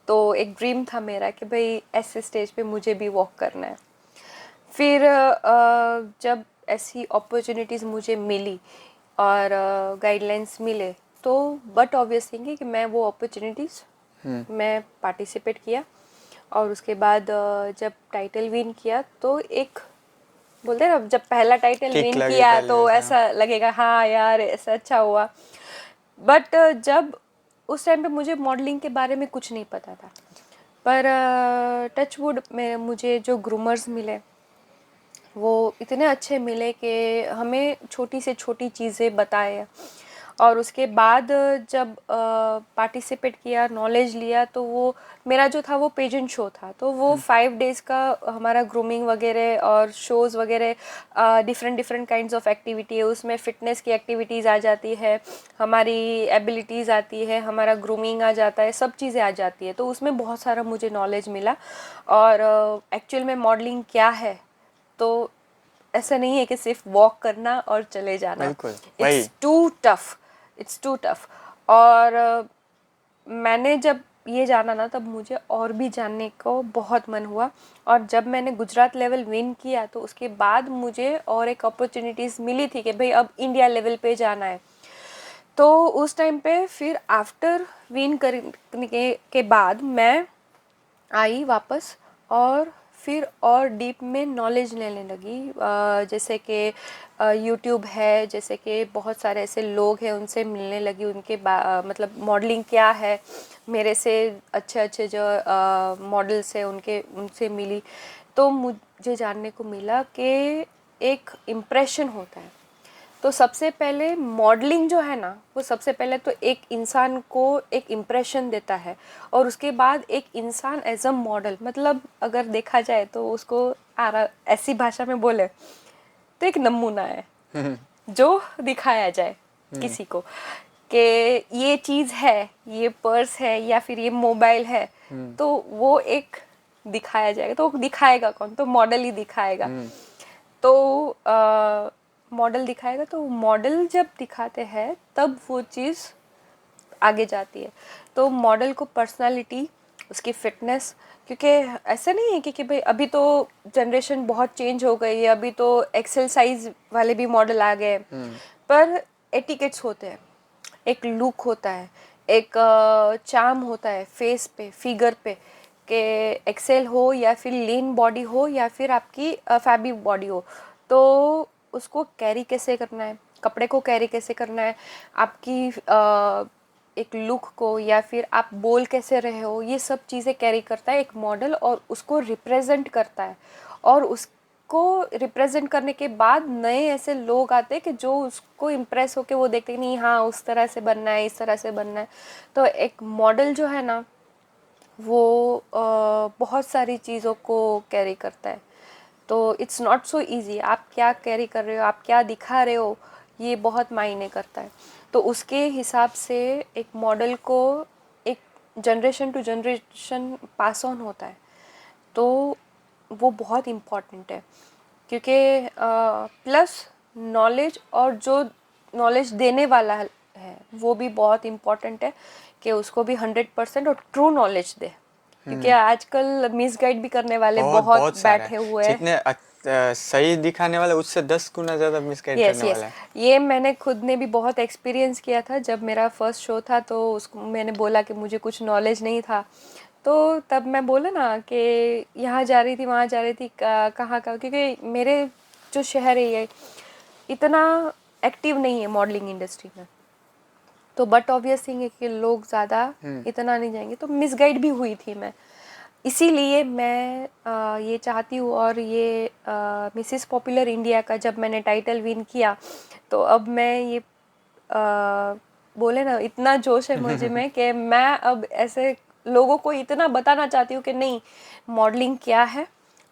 तो एक ड्रीम था मेरा कि भाई ऐसे स्टेज पे मुझे भी वॉक करना है। फिर जब ऐसी अपॉर्चुनिटीज़ मुझे मिली और गाइडलाइंस मिले, तो बट ऑब्वियस थिंग है कि मैं वो अपॉर्चुनिटीज़ मैं पार्टिसिपेट किया। और उसके बाद जब टाइटल विन किया तो एक बोलते हैं ना, जब पहला टाइटल विन किया तो ऐसा लगेगा हाँ यार ऐसा अच्छा हुआ। बट जब उस टाइम पे मुझे मॉडलिंग के बारे में कुछ नहीं पता था, पर टचवुड में मुझे जो ग्रूमर्स मिले वो इतने अच्छे मिले कि हमें छोटी से छोटी चीज़ें बताए। और उसके बाद जब पार्टिसिपेट किया, नॉलेज लिया, तो वो मेरा जो था वो पेजेंट शो था, तो वो 5 days का हमारा ग्रूमिंग वगैरह और शोज़ वगैरह, different different kinds of activity है उसमें। फ़िटनेस की एक्टिविटीज़ आ जाती है, हमारी एबिलिटीज़ आती है, हमारा ग्रूमिंग आ जाता है, सब चीज़ें आ जाती है। तो उसमें बहुत सारा मुझे नॉलेज मिला। और एक्चुअल में मॉडलिंग क्या है, तो ऐसा नहीं है कि सिर्फ वॉक करना और चले जाना। It's too tough, it's too tough. और मैंने जब ये जाना ना, तब मुझे और भी जानने को बहुत मन हुआ। और जब मैंने गुजरात लेवल विन किया तो उसके बाद मुझे और एक अपॉर्चुनिटीज़ मिली थी कि भाई अब इंडिया लेवल पे जाना है। तो उस टाइम पे फिर आफ्टर विन करने के बाद मैं आई वापस और फिर और डीप में नॉलेज लेने लगी। जैसे कि यूट्यूब है, जैसे कि बहुत सारे ऐसे लोग हैं उनसे मिलने लगी, उनके मतलब मॉडलिंग क्या है, मेरे से अच्छे अच्छे जो मॉडल्स हैं उनसे मिली। तो मुझे जानने को मिला कि एक इम्प्रेशन होता है, तो सबसे पहले मॉडलिंग जो है ना, वो सबसे पहले तो एक इंसान को एक इम्प्रेशन देता है, और उसके बाद एक इंसान एज अ मॉडल, मतलब अगर देखा जाए तो उसको ऐसी भाषा में बोले तो एक नमूना है जो दिखाया जाए किसी को कि ये चीज़ है, ये पर्स है या फिर ये मोबाइल है, तो वो एक दिखाया जाएगा। तो दिखाएगा कौन? तो मॉडल ही दिखाएगा। तो मॉडल दिखाएगा, तो मॉडल जब दिखाते हैं तब वो चीज़ आगे जाती है। तो मॉडल को पर्सनालिटी, उसकी फिटनेस, क्योंकि ऐसा नहीं है कि भाई अभी तो जनरेशन बहुत चेंज हो गई है, अभी तो एक्सेल साइज वाले भी मॉडल आ गए, पर एटिकेट्स होते हैं, एक लुक होता है, एक चार्म होता है फेस पे, फिगर पे, कि एक्सेल हो या फिर लीन बॉडी हो या फिर आपकी फैबी बॉडी हो, तो उसको कैरी कैसे करना है, कपड़े को कैरी कैसे करना है, आपकी एक लुक को, या फिर आप बोल कैसे रहे हो, ये सब चीज़ें कैरी करता है एक मॉडल, और उसको रिप्रेजेंट करता है। और उसको रिप्रेजेंट करने के बाद नए ऐसे लोग आते हैं कि जो उसको इम्प्रेस होके वो देखते हैं, नहीं हाँ उस तरह से बनना है, इस तरह से बनना है। तो एक मॉडल जो है ना, वो बहुत सारी चीज़ों को कैरी करता है। तो इट्स नॉट सो इजी, आप क्या कैरी कर रहे हो, आप क्या दिखा रहे हो, ये बहुत मायने करता है। तो उसके हिसाब से एक मॉडल को एक generation to generation pass on होता है, तो वो बहुत इम्पॉर्टेंट है। क्योंकि प्लस नॉलेज, और जो नॉलेज देने वाला है वो भी बहुत इम्पॉर्टेंट है, कि उसको भी 100% और ट्रू नॉलेज दे। क्योंकि आजकल मिसगाइड भी करने वाले बहुत बहुत बहुत सारा है। बैठे हुए हैं। जितने सही दिखाने वाला उससे 10 गुना ज्यादा मिसगाइड यस करने यस, वाला है। ये मैंने खुद ने भी बहुत एक्सपीरियंस किया था। जब मेरा फर्स्ट शो था तो उसको मैंने बोला कि मुझे कुछ नॉलेज नहीं था, तो तब मैं बोला ना कि यहाँ जा रही थी, वहाँ जा रही थी, कहाँ का, क्योंकि मेरे जो शहर है ये इतना एक्टिव नहीं है मॉडलिंग इंडस्ट्री में, तो बट ऑब्वियस थिंग है कि लोग ज़्यादा इतना नहीं जाएंगे, तो मिसगाइड भी हुई थी मैं। इसीलिए मैं ये चाहती हूँ, और ये मिसिस पॉपुलर इंडिया का जब मैंने टाइटल विन किया, तो अब मैं ये बोले ना, इतना जोश है मुझे में कि मैं अब ऐसे लोगों को इतना बताना चाहती हूँ कि नहीं, मॉडलिंग क्या है,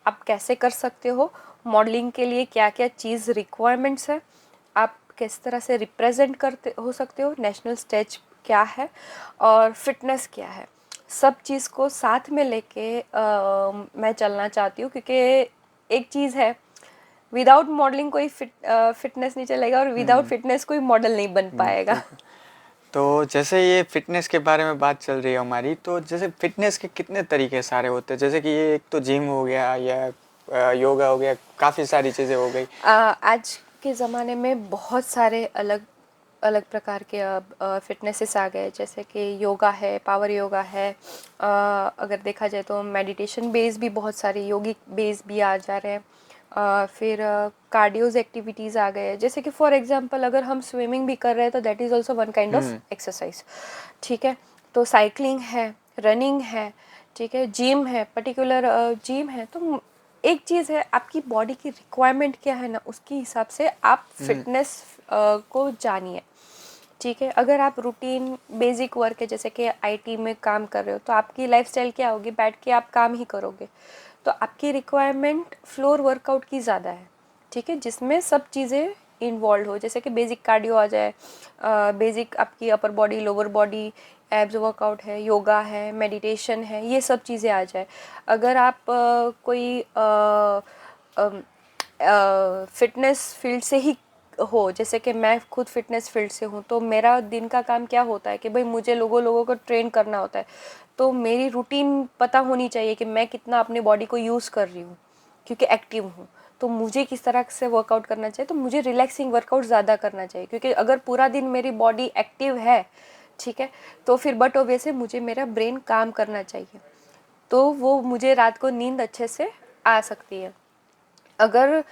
आप कैसे कर सकते हो, मॉडलिंग के लिए क्या क्या चीज़ रिक्वायरमेंट्स है, आप किस तरह से रिप्रेजेंट करते हो सकते हो, नेशनल स्टेज क्या है, और फिटनेस क्या है, सब चीज़ को साथ में लेके मैं चलना चाहती हूँ। क्योंकि एक चीज़ है, विदाउट मॉडलिंग कोई फिटनेस नहीं चलेगा, और विदाउट फिटनेस कोई मॉडल नहीं बन पाएगा। बिल्कुल। तो जैसे ये फिटनेस के बारे में बात चल रही है हमारी, तो जैसे फिटनेस के कितने तरीके सारे होते हैं, जैसे कि ये एक तो जिम हो गया या योगा हो गया, काफ़ी सारी चीज़ें हो गई। आज के ज़माने में बहुत सारे अलग अलग प्रकार के अब फिटनेसेस आ गए, जैसे कि योगा है, पावर योगा है, अगर देखा जाए तो मेडिटेशन बेस भी बहुत सारे योगिक बेस भी आ जा रहे हैं, फिर कार्डियोज एक्टिविटीज़ आ गए हैं, जैसे कि फॉर एग्जांपल अगर हम स्विमिंग भी कर रहे हैं तो that is also one kind of exercise. ठीक है, तो साइकिलिंग है, रनिंग है, ठीक है, जिम है, पर्टिकुलर जिम है। तो एक चीज़ है, आपकी बॉडी की रिक्वायरमेंट क्या है ना, उसके हिसाब से आप फिटनेस को जानिए। ठीक है, अगर आप रूटीन बेसिक वर्क है, जैसे कि आईटी में काम कर रहे हो, तो आपकी लाइफस्टाइल क्या होगी, बैठ के आप काम ही करोगे, तो आपकी रिक्वायरमेंट फ्लोर वर्कआउट की ज़्यादा है। ठीक है, जिसमें सब चीज़ें इन्वॉल्व हो, जैसे कि बेसिक कार्डियो आ जाए, बेसिक आपकी upper body, lower body, abs workout है, योगा है, मेडिटेशन है, ये सब चीज़ें आ जाए। अगर आप कोई फिटनेस फील्ड से ही हो, जैसे कि मैं खुद फिटनेस फील्ड से हूँ, तो मेरा दिन का काम क्या होता है कि भाई मुझे लोगों को ट्रेन करना होता है, तो मेरी रूटीन पता होनी चाहिए कि मैं कितना अपनी बॉडी को यूज़ कर रही हूँ, क्योंकि एक्टिव हूँ, तो मुझे किस तरह से वर्कआउट करना चाहिए, तो मुझे रिलैक्सिंग वर्कआउट ज़्यादा करना चाहिए, क्योंकि अगर पूरा दिन मेरी बॉडी एक्टिव है, ठीक है, तो फिर बट ऑब्वियसली मुझे मेरा ब्रेन काम करना चाहिए, तो वो मुझे रात को नींद अच्छे से आ सकती है। अगर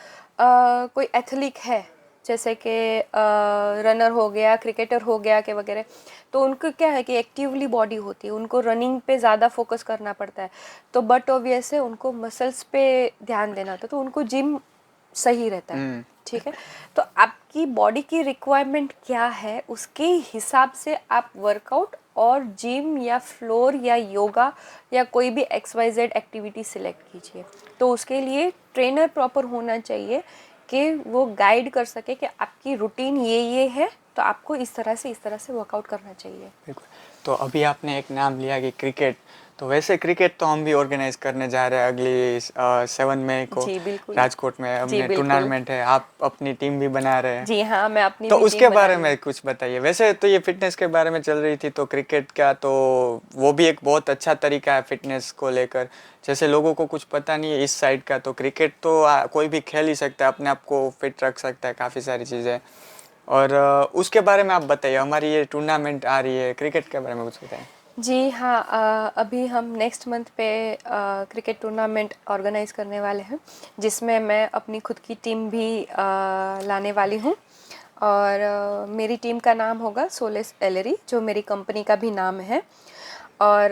कोई एथलीट है, जैसे कि रनर हो गया, क्रिकेटर हो गया के वगैरह, तो उनको क्या है कि एक्टिवली बॉडी होती है, उनको रनिंग पे ज़्यादा फोकस करना पड़ता है, तो बट ऑब्वियस है उनको मसल्स पे ध्यान देना होता है, तो उनको जिम सही रहता है। ठीक है, तो आपकी बॉडी की रिक्वायरमेंट क्या है उसके हिसाब से आप वर्कआउट और जिम या फ्लोर या योगा या कोई भी XYZ एक्टिविटी सिलेक्ट कीजिए। तो उसके लिए ट्रेनर प्रॉपर होना चाहिए कि वो गाइड कर सके कि आपकी रूटीन ये है, तो आपको इस तरह से वर्कआउट करना चाहिए। बिल्कुल। तो अभी आपने एक नाम लिया कि क्रिकेट, तो वैसे क्रिकेट तो हम भी ऑर्गेनाइज करने जा रहे हैं अगली 7 मई को जी बिल्कुल। राजकोट में। जी हमने बिल्कुल। टूर्नामेंट है, आप अपनी टीम भी बना रहे हैं। जी हाँ, मैं अपनी तो भी उसके टीम बना बारे रही में हूँ। कुछ बताइए। वैसे तो ये फिटनेस के बारे में चल रही थी, तो क्रिकेट का तो वो भी एक बहुत अच्छा तरीका है फिटनेस को लेकर। जैसे लोगों को कुछ पता नहीं है इस साइड का, तो क्रिकेट तो कोई भी खेल ही सकता है, अपने आप को फिट रख सकता है, काफ़ी सारी चीज़ें। और उसके बारे में आप बताइए, हमारी ये टूर्नामेंट आ रही है, क्रिकेट के बारे में कुछ बताएं। जी हाँ, अभी हम नेक्स्ट मंथ पे क्रिकेट टूर्नामेंट ऑर्गेनाइज करने वाले हैं, जिसमें मैं अपनी खुद की टीम भी लाने वाली हूँ। और मेरी टीम का नाम होगा सोलेस एलरी, जो मेरी कंपनी का भी नाम है। और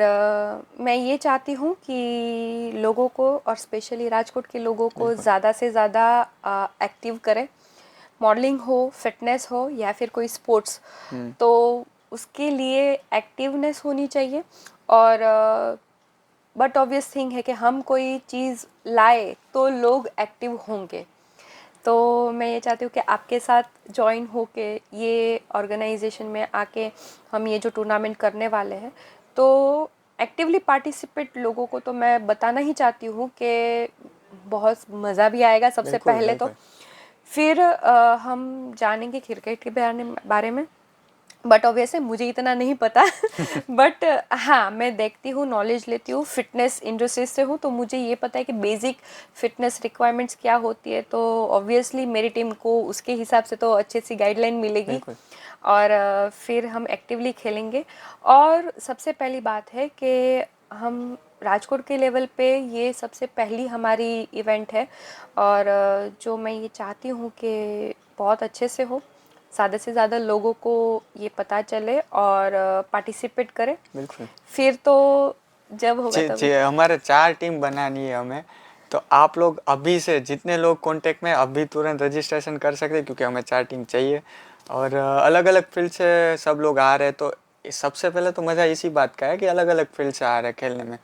मैं ये चाहती हूँ कि लोगों को, और स्पेशली राजकोट के लोगों को ज़्यादा से ज़्यादा एक्टिव करें। मॉडलिंग हो, फिटनेस हो या फिर कोई स्पोर्ट्स, तो उसके लिए एक्टिवनेस होनी चाहिए। और बट ऑब्वियस थिंग है कि हम कोई चीज़ लाए तो लोग एक्टिव होंगे। तो मैं ये चाहती हूँ कि आपके साथ ज्वाइन हो के ये ऑर्गेनाइजेशन में आके हम ये जो टूर्नामेंट करने वाले हैं, तो एक्टिवली पार्टिसिपेट लोगों को तो मैं बताना ही चाहती हूँ कि बहुत मज़ा भी आएगा सबसे बिल्कुल पहले तो। बिल्कुल। फिर हम जानेंगे क्रिकेट के बारे में। बट ऑब्वियसली मुझे इतना नहीं पता बट हाँ, मैं देखती हूँ, नॉलेज लेती हूँ, फिटनेस इंडस्ट्री से हूँ, तो मुझे ये पता है कि बेसिक फिटनेस रिक्वायरमेंट्स क्या होती है। तो ऑब्वियसली मेरी टीम को उसके हिसाब से तो अच्छी सी गाइडलाइन मिलेगी। बिल्कुल। और फिर हम एक्टिवली खेलेंगे। और सबसे पहली बात है कि हम राजकोट के लेवल पे ये सबसे पहली हमारी इवेंट है। और जो मैं ये चाहती हूँ कि बहुत अच्छे से हो, ज़्यादा से ज़्यादा लोगों को ये पता चले और पार्टिसिपेट करें। बिल्कुल। फिर तो जब होगा जी तभी। जी, हमारे 4 टीम बनानी है हमें। तो आप लोग अभी से जितने लोग कांटेक्ट में, अभी तुरंत रजिस्ट्रेशन कर सकते हैं, क्योंकि हमें 4 टीम चाहिए। और अलग अलग फील्ड से सब लोग आ रहे हैं। तो सबसे पहले तो मज़ा इसी बात का है कि अलग अलग फील्ड से आ रहे हैं खेलने में।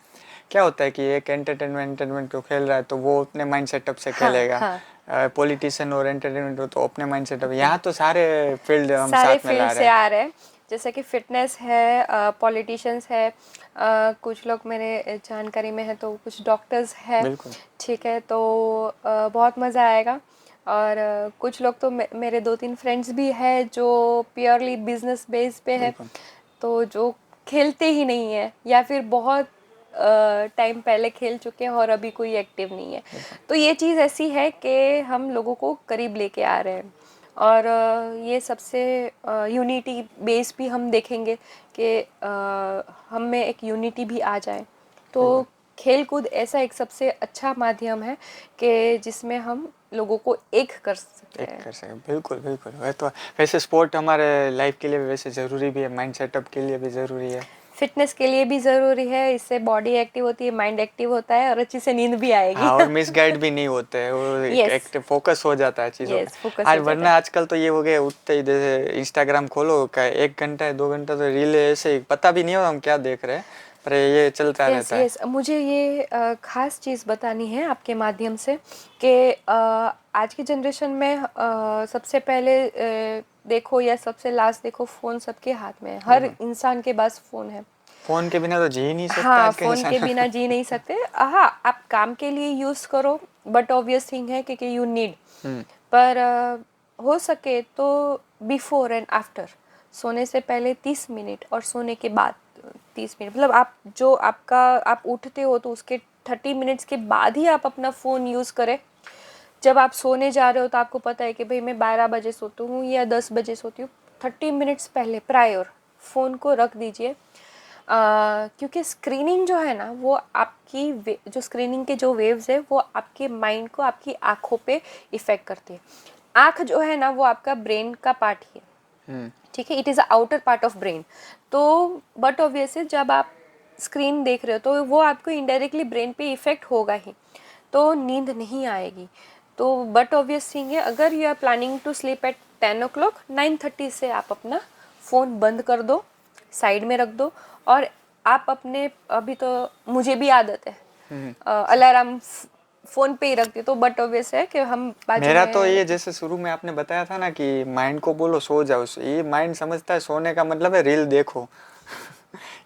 क्या होता है कि एक एंटरटेनमेंट को खेल रहा है तो वो अपने माइंड सेटअप से हाँ खेलेगा। हाँ, पॉलिटिशियन और एंटरटेनमेंट हो तो अपने माइंड सेटअप। यहाँ तो सारे फील्ड हम सारे साथ में फील्ड ला रहे से हैं। आ रहे हैं। जैसे कि फिटनेस है, पॉलिटिशियंस है, कुछ लोग मेरे जानकारी में है, तो कुछ डॉक्टर्स है। बिल्कुल ठीक है, तो बहुत मज़ा आएगा। और कुछ लोग तो मेरे 2-3 फ्रेंड्स भी है जो प्योरली बिजनेस बेस पे है, बिल्कुल। तो जो खेलते ही नहीं है या फिर बहुत टाइम पहले खेल चुके हैं और अभी कोई एक्टिव नहीं है। तो ये चीज़ ऐसी है कि हम लोगों को करीब लेके आ रहे हैं। और ये सबसे यूनिटी बेस भी हम देखेंगे कि हम में एक यूनिटी भी आ जाए। तो बिल्कुल। खेल कूद ऐसा एक सबसे अच्छा माध्यम है कि जिसमें हम लोगों को एक कर सकते एक हैं। कर सके। बिल्कुल बिल्कुल। वह तो वैसे स्पोर्ट हमारे लाइफ के लिए भी वैसे ज़रूरी भी है, माइंड सेटअप के लिए भी ज़रूरी है। फिटनेस के लिए भी ज़रूरी है, इससे बॉडी एक्टिव होती है, माइंड एक्टिव होता है और अच्छी से नींद भी आएगी। हाँ, और मिसगाइड भी नहीं होते हैं, वो एक यस, एक्टिव फोकस हो जाता है चीज़ों पे। यस, फोकस आज हो जाता वरना है। आजकल तो ये हो गया, उठते ही जैसे इंस्टाग्राम खोलो का 1 घंटा 2 घंटा तो रील ऐसे ही पता भी नहीं होगा हम क्या देख रहे हैं, पर ये चलता यस रहता है। यस, मुझे ये ख़ास चीज़ बतानी है आपके माध्यम से कि आज की जनरेशन में सबसे पहले देखो या सबसे लास्ट देखो, फ़ोन सबके हाथ में है, हर बिल्कुल। इंसान के पास फ़ोन है। फ़ोन के बिना तो जी ही नहीं सकता हाँ, आज का फ़ोन के इंसान। बिना जी नहीं सकते। हाँ, आप काम के लिए यूज़ करो, बट ऑब्वियस थिंग है कि यू नीड। हुँ। पर हो सके तो बिफोर एंड आफ्टर, सोने से पहले 30 मिनट और सोने के बाद 30 मिनट, मतलब आप जो आपका आप उठते हो तो उसके 30 मिनट्स के बाद ही आप अपना फ़ोन यूज़ करें। जब आप सोने जा रहे हो तो आपको पता है कि भाई मैं 12 बजे सोती हूँ या 10 बजे सोती हूँ, 30 मिनट्स पहले प्रायर फ़ोन को रख दीजिए। क्योंकि स्क्रीनिंग जो है ना, वो आपकी जो स्क्रीनिंग के जो वेव्स है वो आपके माइंड को, आपकी आँखों पे इफ़ेक्ट करती है। आँख जो है ना, वो आपका ब्रेन का पार्ट ही है, हुँ। ठीक है, it is a outer part of brain. तो बट ऑब्वियसली जब आप स्क्रीन देख रहे हो तो वो आपको इनडायरेक्टली ब्रेन पे इफ़ेक्ट होगा ही, तो नींद नहीं आएगी। तो बट ऑब्वियस थिंग है, अगर you are planning to sleep at 10 o'clock, 9:30 से आप अपना फ़ोन बंद कर दो, साइड में रख दो, और आप अपने, अभी तो मुझे भी आदत है अलार्म फ़ोन पे ही रखती, तो बट ऑब्वियस है कि हम बाजू मेरा में तो ये जैसे शुरू में आपने बताया था ना कि माइंड को बोलो सो जाओ, ये माइंड समझता है सोने का मतलब है रील देखो।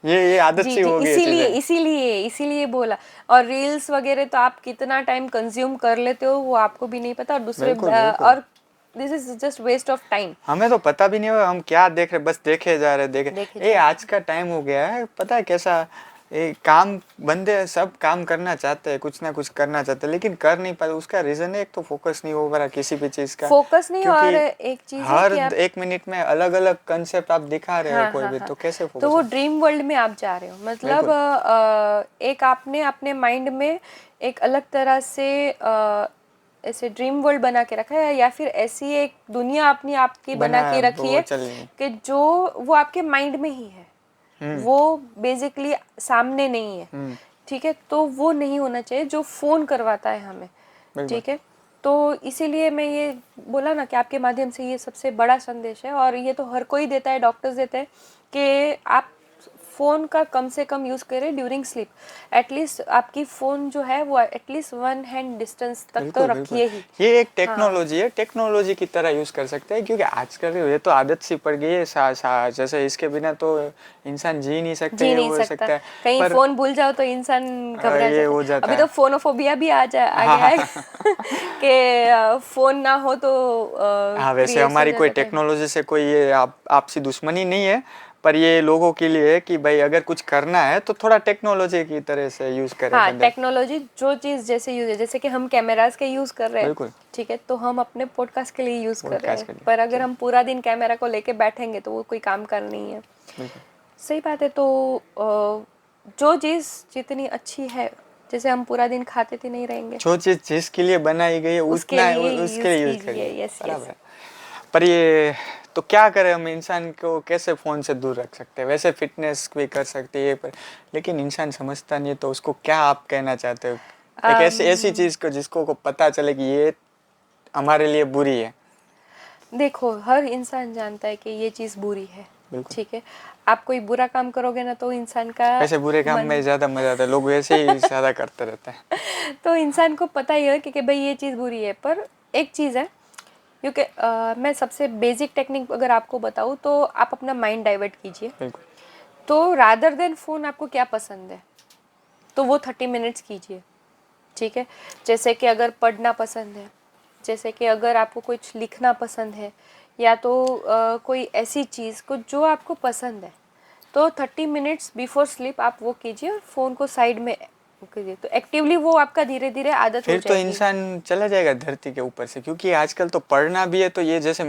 ये आदत जी सी जी, हो गई है इसीलिए चीजें। इसीलिए इसीलिए बोला। और रील्स वगैरह तो आप कितना टाइम कंज्यूम कर लेते हो वो आपको भी नहीं पता, और दूसरे बिल्कुल बिल्कुल। और this is just waste of time. हमें तो पता भी नहीं होगा हम क्या देख रहे, बस देखे जा रहे देखे। देखे ये जा रहे आज का टाइम हो गया है, पता है कैसा, ये काम बंदे सब काम करना चाहते हैं, कुछ ना कुछ करना चाहते हैं, लेकिन कर नहीं पाते। उसका रीजन है एक तो फोकस नहीं हो पा रहा किसी भी चीज का, फोकस नहीं, और क्योंकि एक चीज़ है हर कि आप, 1 मिनट में अलग अलग कंसेप्ट आप दिखा रहे हो हाँ कोई हाँ भी, हाँ, तो कैसे तो फोकस वो हो। ड्रीम वर्ल्ड में आप जा रहे हो, मतलब बिल्कुल एक आपने अपने माइंड में एक अलग तरह से ऐसे ड्रीम वर्ल्ड बना के रखा है, या फिर ऐसी एक दुनिया अपनी आपकी बना बना के रखी वो है चल नहीं। कि जो वो आपके माइंड में ही है, हम्म वो बेसिकली सामने नहीं है। हम्म। ठीक है, तो वो नहीं होना चाहिए जो फ़ोन करवाता है हमें। बिल्कुल ठीक है, तो इसीलिए मैं ये बोला ना कि आपके माध्यम से ये सबसे बड़ा संदेश है, और ये तो हर कोई देता है, डॉक्टर्स देते हैं कि आप फ़ोन का कम से कम यूज़ करें ड्यूरिंग स्लीप। एटलीस्ट आपकी फ़ोन जो है वो एटलीस्ट 1 hand डिस्टेंस तक तो बिल्कुल बिल्कुल। रखिए ही। ये एक हाँ टेक्नोलॉजी है, टेक्नोलॉजी की तरह यूज़ कर सकते हैं, क्योंकि आजकल ये तो आदत सी पड़ गई है। जैसे इसके बिना तो इंसान जी नहीं सकता, जी ये नहीं हो सकता, सकता है। कहीं पर फ़ोन भूल जाओ तो इंसान घबरा ये जाता हो है। जाता अभी तो है। फ़ोनोफोबिया भी आ हाँ गया हाँ है कि फ़ोन ना हो तो हाँ। वैसे क्रिएट्स हो हमारी कोई जाता है। टेक्नोलॉजी से कोई ये आपसी दुश्मनी नहीं है, पर ये लोगों के लिए है कि भाई अगर कुछ करना है तो थोड़ा टेक्नोलॉजी की तरह से यूज़ करे हाँ, बंदे। टेक्नोलॉजी जो चीज़ जैसे यूज़ है, जैसे कि हम कैमरास के यूज़ कर रहे हैं, बिल्कुल ठीक है, तो हम अपने पॉडकास्ट के लिए यूज़ कर रहे पॉडकास्ट हैं, के लिए पर अगर ठीक। हम पूरा दिन कैमरा को लेके बैठेंगे तो वो कोई काम का नहीं है। बिल्कुल सही बात है। तो जो चीज़ जितनी अच्छी है, जैसे हम पूरा दिन खाते थे नहीं रहेंगे, जो चीज़ जिसके लिए बनाई गई है उसके उतना लिए उसके यूज़ लिए यूज़ कीजिए। करिए। यस बराबर यस। है। पर ये तो क्या करें हम, इंसान को कैसे फ़ोन से दूर रख सकते हैं। वैसे फिटनेस भी कर सकते हैं, पर लेकिन इंसान समझता नहीं है, तो उसको क्या आप कहना चाहते हो, एक ऐसी ऐसी चीज़ को जिसको को पता चले कि ये हमारे लिए बुरी है। देखो, हर इंसान जानता है कि ये चीज़ बुरी है। बिल्कुल। ठीक है, आप कोई बुरा काम करोगे ना तो इंसान का वैसे बुरे काम में मन ज़्यादा मज़ा आता है, लोग वैसे ही ज़्यादा करते रहते हैं। तो इंसान को पता ही है कि भाई ये चीज़ बुरी है। पर एक चीज़ है, क्योंकि मैं सबसे बेसिक टेक्निक अगर आपको बताऊँ तो आप अपना माइंड डाइवर्ट कीजिए। बिल्कुल तो रादर देन फ़ोन आपको क्या पसंद है, तो वो 30 मिनट्स कीजिए। ठीक है, जैसे कि अगर पढ़ना पसंद है, जैसे कि अगर आपको कुछ लिखना पसंद है, या तो कोई ऐसी चीज़ को जो आपको पसंद है, तो 30 मिनट्स बिफोर स्लीप आप वो कीजिए और फ़ोन को साइड में कीजिए, तो एक्टिवली वो आपका धीरे धीरे आदत हो फिर तो जाएगी। इंसान चला जाएगा धरती के ऊपर से, क्योंकि आजकल तो पढ़ना भी है। तो ये जैसे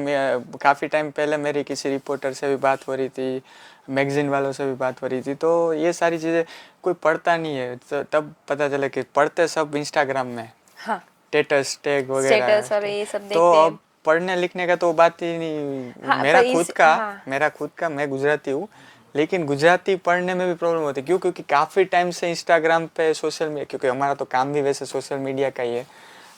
काफ़ी टाइम पहले मेरी किसी रिपोर्टर से भी बात हो रही थी, मैगजीन वालों से भी बात हो रही थी, तो ये सारी चीज़ें कोई पढ़ता नहीं है, तो तब पता चला कि पढ़ते सब इंस्टाग्राम में हाँ, स्टेटस टैग वगैरह। स्टेटस और ये सब तो देखते हैं। अब पढ़ने लिखने का तो बात ही नहीं। हाँ, पर इस हाँ मेरा खुद का मैं गुजराती हूँ, लेकिन गुजराती पढ़ने में भी प्रॉब्लम होती है। क्यों? क्योंकि काफ़ी टाइम से इंस्टाग्राम पे सोशल मीडिया, क्योंकि हमारा तो काम भी वैसे सोशल मीडिया का ही है,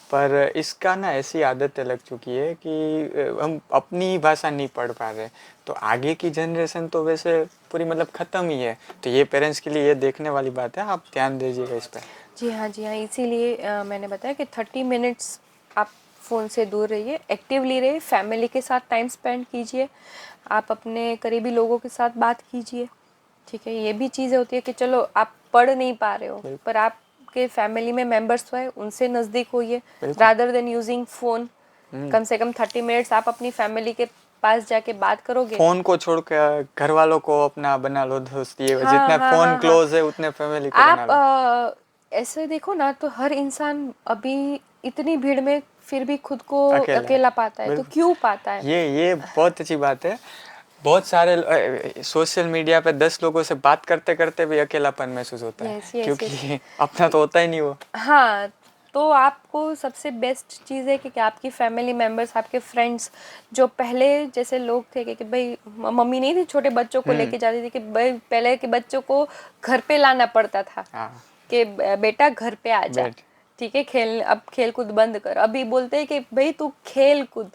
पर इसका ना ऐसी आदतें लग चुकी है कि हम अपनी ही भाषा नहीं पढ़ पा रहे। तो आगे की जनरेशन तो वैसे पूरी मतलब ख़त्म ही है। तो ये पेरेंट्स के लिए ये देखने वाली बात है, आप ध्यान दीजिएगा इस पर। जी हाँ, जी हाँ, इसीलिए मैंने बताया कि 30 मिनट्स आप फ़ोन से दूर रहिए, एक्टिवली रहिए, फैमिली के साथ टाइम स्पेंड कीजिए, आप अपने करीबी लोगों के साथ बात कीजिए। ठीक है, ये भी चीज़ें होती है कि चलो आप पढ़ नहीं पा रहे हो, बिल्कुल पर आपके फैमिली में मेंबर्स तो है, उनसे नज़दीक होइए बिल्कुल। Rather than using phone. हम्म। कम से कम 30 मिनट्स आप अपनी फैमिली के पास जाके बात करोगे। फोन को छोड़कर घर वालों को अपना बना लो दोस्त, ये हाँ जितना हाँ फोन हाँ हाँ। क्लोज है उतने फैमिली को बना आप लो। ऐसे देखो ना तो हर इंसान अभी इतनी भीड़ में फिर भी खुद को अकेला है। अकेला पाता है, तो बिल्कुल। क्यों पाता है? ये बहुत अच्छी बात है। बहुत सारे सोशल मीडिया पे 10 लोगों से बात करते करते भी अकेलापन महसूस होता है, यस यस यस। क्योंकि अपना तो होता ही नहीं वो। हाँ, तो आपको सबसे बेस्ट चीज़ है कि आपकी फैमिली मेम्बर्स, आपके फ्रेंड्स, जो पहले जैसे लोग थे कि भाई मम्मी नहीं थी छोटे बच्चों को हम्म। लेके जाती थी कि भाई पहले के बच्चों को घर पे लाना पड़ता था हाँ कि बेटा घर पे आ जा। बैठ। ठीक है, अब खेल कूद बंद कर। अभी बोलते हैं कि भाई तू खेल कूद,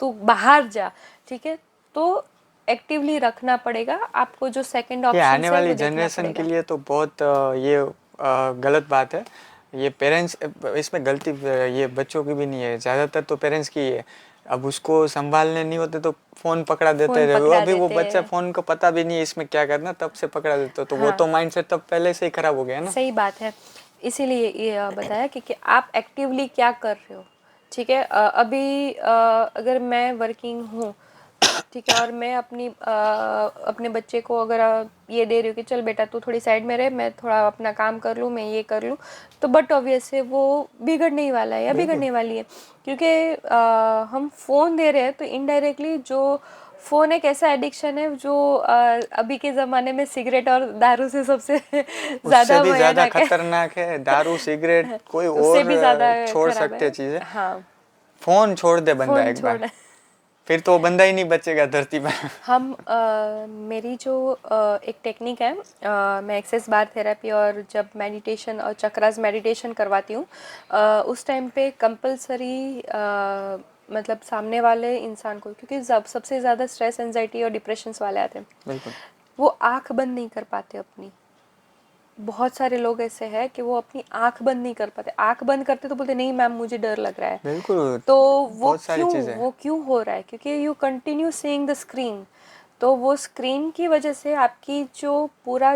तू बाहर जा, ठीक है। तो एक्टिवली रखना पड़ेगा आपको, जो सेकंड ये ऑप्शन आने है वाली वो देखना जनरेशन के पड़ेगा। लिए तो बहुत गलत बात है। ये पेरेंट्स, इसमें गलती ये बच्चों की भी नहीं है, ज़्यादातर तो पेरेंट्स की है। अब उसको संभालने नहीं होते तो फ़ोन पकड़ा देते फोन हैं। पकड़ा अभी वो देते बच्चा हैं। फ़ोन को पता भी नहीं है इसमें क्या करना, तब से पकड़ा देते हो, तो वो हाँ, तो माइंडसेट तब पहले से ही खराब हो गया ना। सही बात है। इसीलिए ये बताया कि आप एक्टिवली क्या कर रहे हो, ठीक है। अभी अगर मैं वर्किंग हूँ, ठीक है, और मैं अपने बच्चे को अगर ये दे रही हूँ कि चल बेटा तू थोड़ी साइड में रहे, मैं थोड़ा अपना काम कर लूँ, मैं ये कर लूँ, तो बट ऑब्वियस है वो बिगड़ने ही वाला है या बिल्कुल। बिगड़ने वाली है। क्योंकि हम फ़ोन दे रहे हैं तो इनडायरेक्टली जो फ़ोन एक ऐसा एडिक्शन है जो अभी के ज़माने में सिगरेट और दारू से सबसे उससे ज़्यादा भी ज़्यादा भयानक है। खतरनाक है दारू, सिगरेट, कोई उससे और भी ज़्यादा छोड़ खराब सकते है। चीज़ें। हाँ, फ़ोन छोड़ दे बंदा फ़ोन एक बार, छोड़। फिर तो वो बंदा ही नहीं बचेगा धरती पर। मेरी जो एक टेक्निक है, मैं एक्सेस बार थेरेपी और जब मेडिटेशन और चक्रास मेडिटेशन करवाती हूँ, उस टाइम पे कंपलसरी मतलब सामने वाले इंसान को, क्योंकि जब सबसे ज़्यादा स्ट्रेस एंजाइटी और डिप्रेशंस वाले आते हैं, बिल्कुल। वो आंख बंद नहीं कर पाते अपनी। बहुत सारे लोग ऐसे हैं कि वो अपनी आंख बंद नहीं कर पाते। आंख बंद करते तो बोलते नहीं मैम मुझे डर लग रहा है। बिल्कुल। तो बहुत सारी चीज़ें हैं। वो क्यों हो रहा है? क्योंकि you continue seeing the screen. तो वो स्क्रीन की वजह से आपकी जो पूरा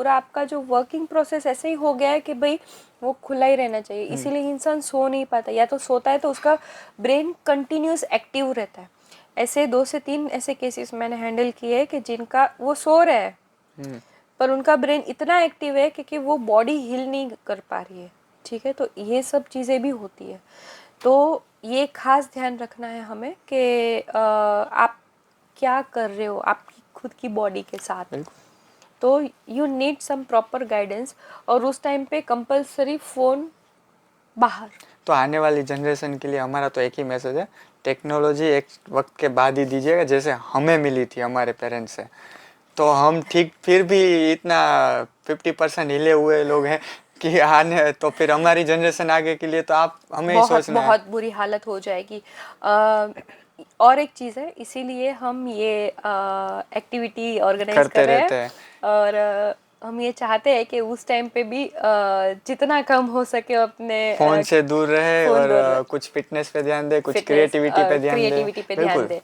आपका जो वर्किंग प्रोसेस ऐसे ही हो गया है कि भाई वो खुला ही रहना चाहिए। इसीलिए इंसान सो नहीं पाता, या तो सोता है तो उसका ब्रेन कंटिन्यूस एक्टिव रहता है। ऐसे 2 से 3 ऐसे केसेस मैंने हैंडल किए हैं कि जिनका वो सो रहे हैं हम्म। पर उनका ब्रेन इतना एक्टिव है क्योंकि वो बॉडी हिल नहीं कर पा रही है, ठीक है। तो ये सब चीज़ें भी होती है। तो ये खास ध्यान रखना है हमें कि आप क्या कर रहे हो आपकी खुद की बॉडी के साथ। बिल्कुल। तो you need some proper guidance, और उस टाइम पे कंपलसरी फ़ोन बाहर। तो आने वाली जनरेशन के लिए हमारा तो एक ही मैसेज है, टेक्नोलॉजी एक वक्त के बाद ही दीजिएगा, जैसे हमें मिली थी हमारे पेरेंट्स से। तो हम ठीक फिर भी इतना 50% हिले हुए लोग हैं कि आने, तो फिर हमारी जनरेशन आगे के लिए तो आप हमें ही बहुत सोचना है। बहुत बुरी हालत हो जाएगी। और एक चीज़ है, इसीलिए हम ये एक्टिविटी ऑर्गेनाइज कर करते रहे हैं। रहते हैं। और हम ये चाहते हैं कि उस टाइम पे भी जितना कम हो सके अपने फ़ोन से दूर रहे फ़ोन और दूर, कुछ फिटनेस पे ध्यान दे, कुछ फिटनेस क्रिएटिविटी पे ध्यान दे। क्रिएटिविटी पे ध्यान बिल्कुल। दे।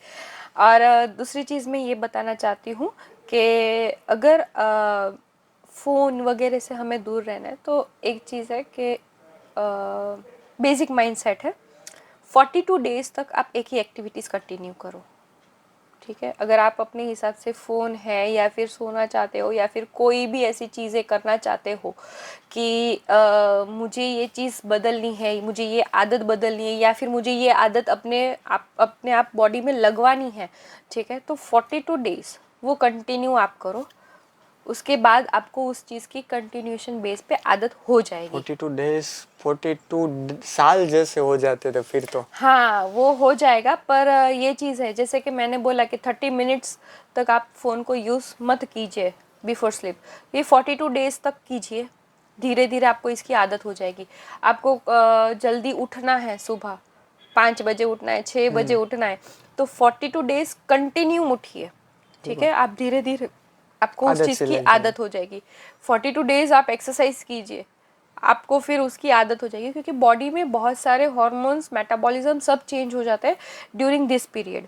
और दूसरी चीज़ मैं ये बताना चाहती हूँ कि अगर फ़ोन वगैरह से हमें दूर रहना है तो एक चीज़ है कि बेसिक माइंडसेट है, 42 डेज तक आप एक ही एक्टिविटीज़ कंटिन्यू करो, ठीक है। अगर आप अपने हिसाब से फ़ोन है या फिर सोना चाहते हो या फिर कोई भी ऐसी चीज़ें करना चाहते हो कि मुझे ये चीज़ बदलनी है, मुझे ये आदत बदलनी है, या फिर मुझे ये आदत अपने आप बॉडी में लगवानी है, ठीक है, तो 42 डेज वो कंटिन्यू आप करो। उसके बाद आपको उस चीज़ की कंटिन्यूशन बेस पे आदत हो जाएगी। 42 डेज, 42 साल जैसे हो जाते थे फिर तो। हाँ, वो हो जाएगा, पर ये चीज़ है जैसे कि मैंने बोला कि 30 मिनट्स तक आप फ़ोन को यूज़ मत कीजिए बिफोर स्लीप। ये 42 डेज तक कीजिए, धीरे धीरे आपको इसकी आदत हो जाएगी। आपको जल्दी उठना है, सुबह 5 बजे उठना है, 6 बजे उठना है, तो 42 डेज कंटिन्यू उठिए, ठीक बिल्कुल। है। आप धीरे धीरे आपको उस आदत चीज़ सी की लग जाएगी। आदत हो जाएगी। 42 डेज आप एक्सरसाइज कीजिए, आपको फिर उसकी आदत हो जाएगी, क्योंकि बॉडी में बहुत सारे हॉर्मोन्स, मेटाबॉलिज्म सब चेंज हो जाते हैं ड्यूरिंग दिस पीरियड,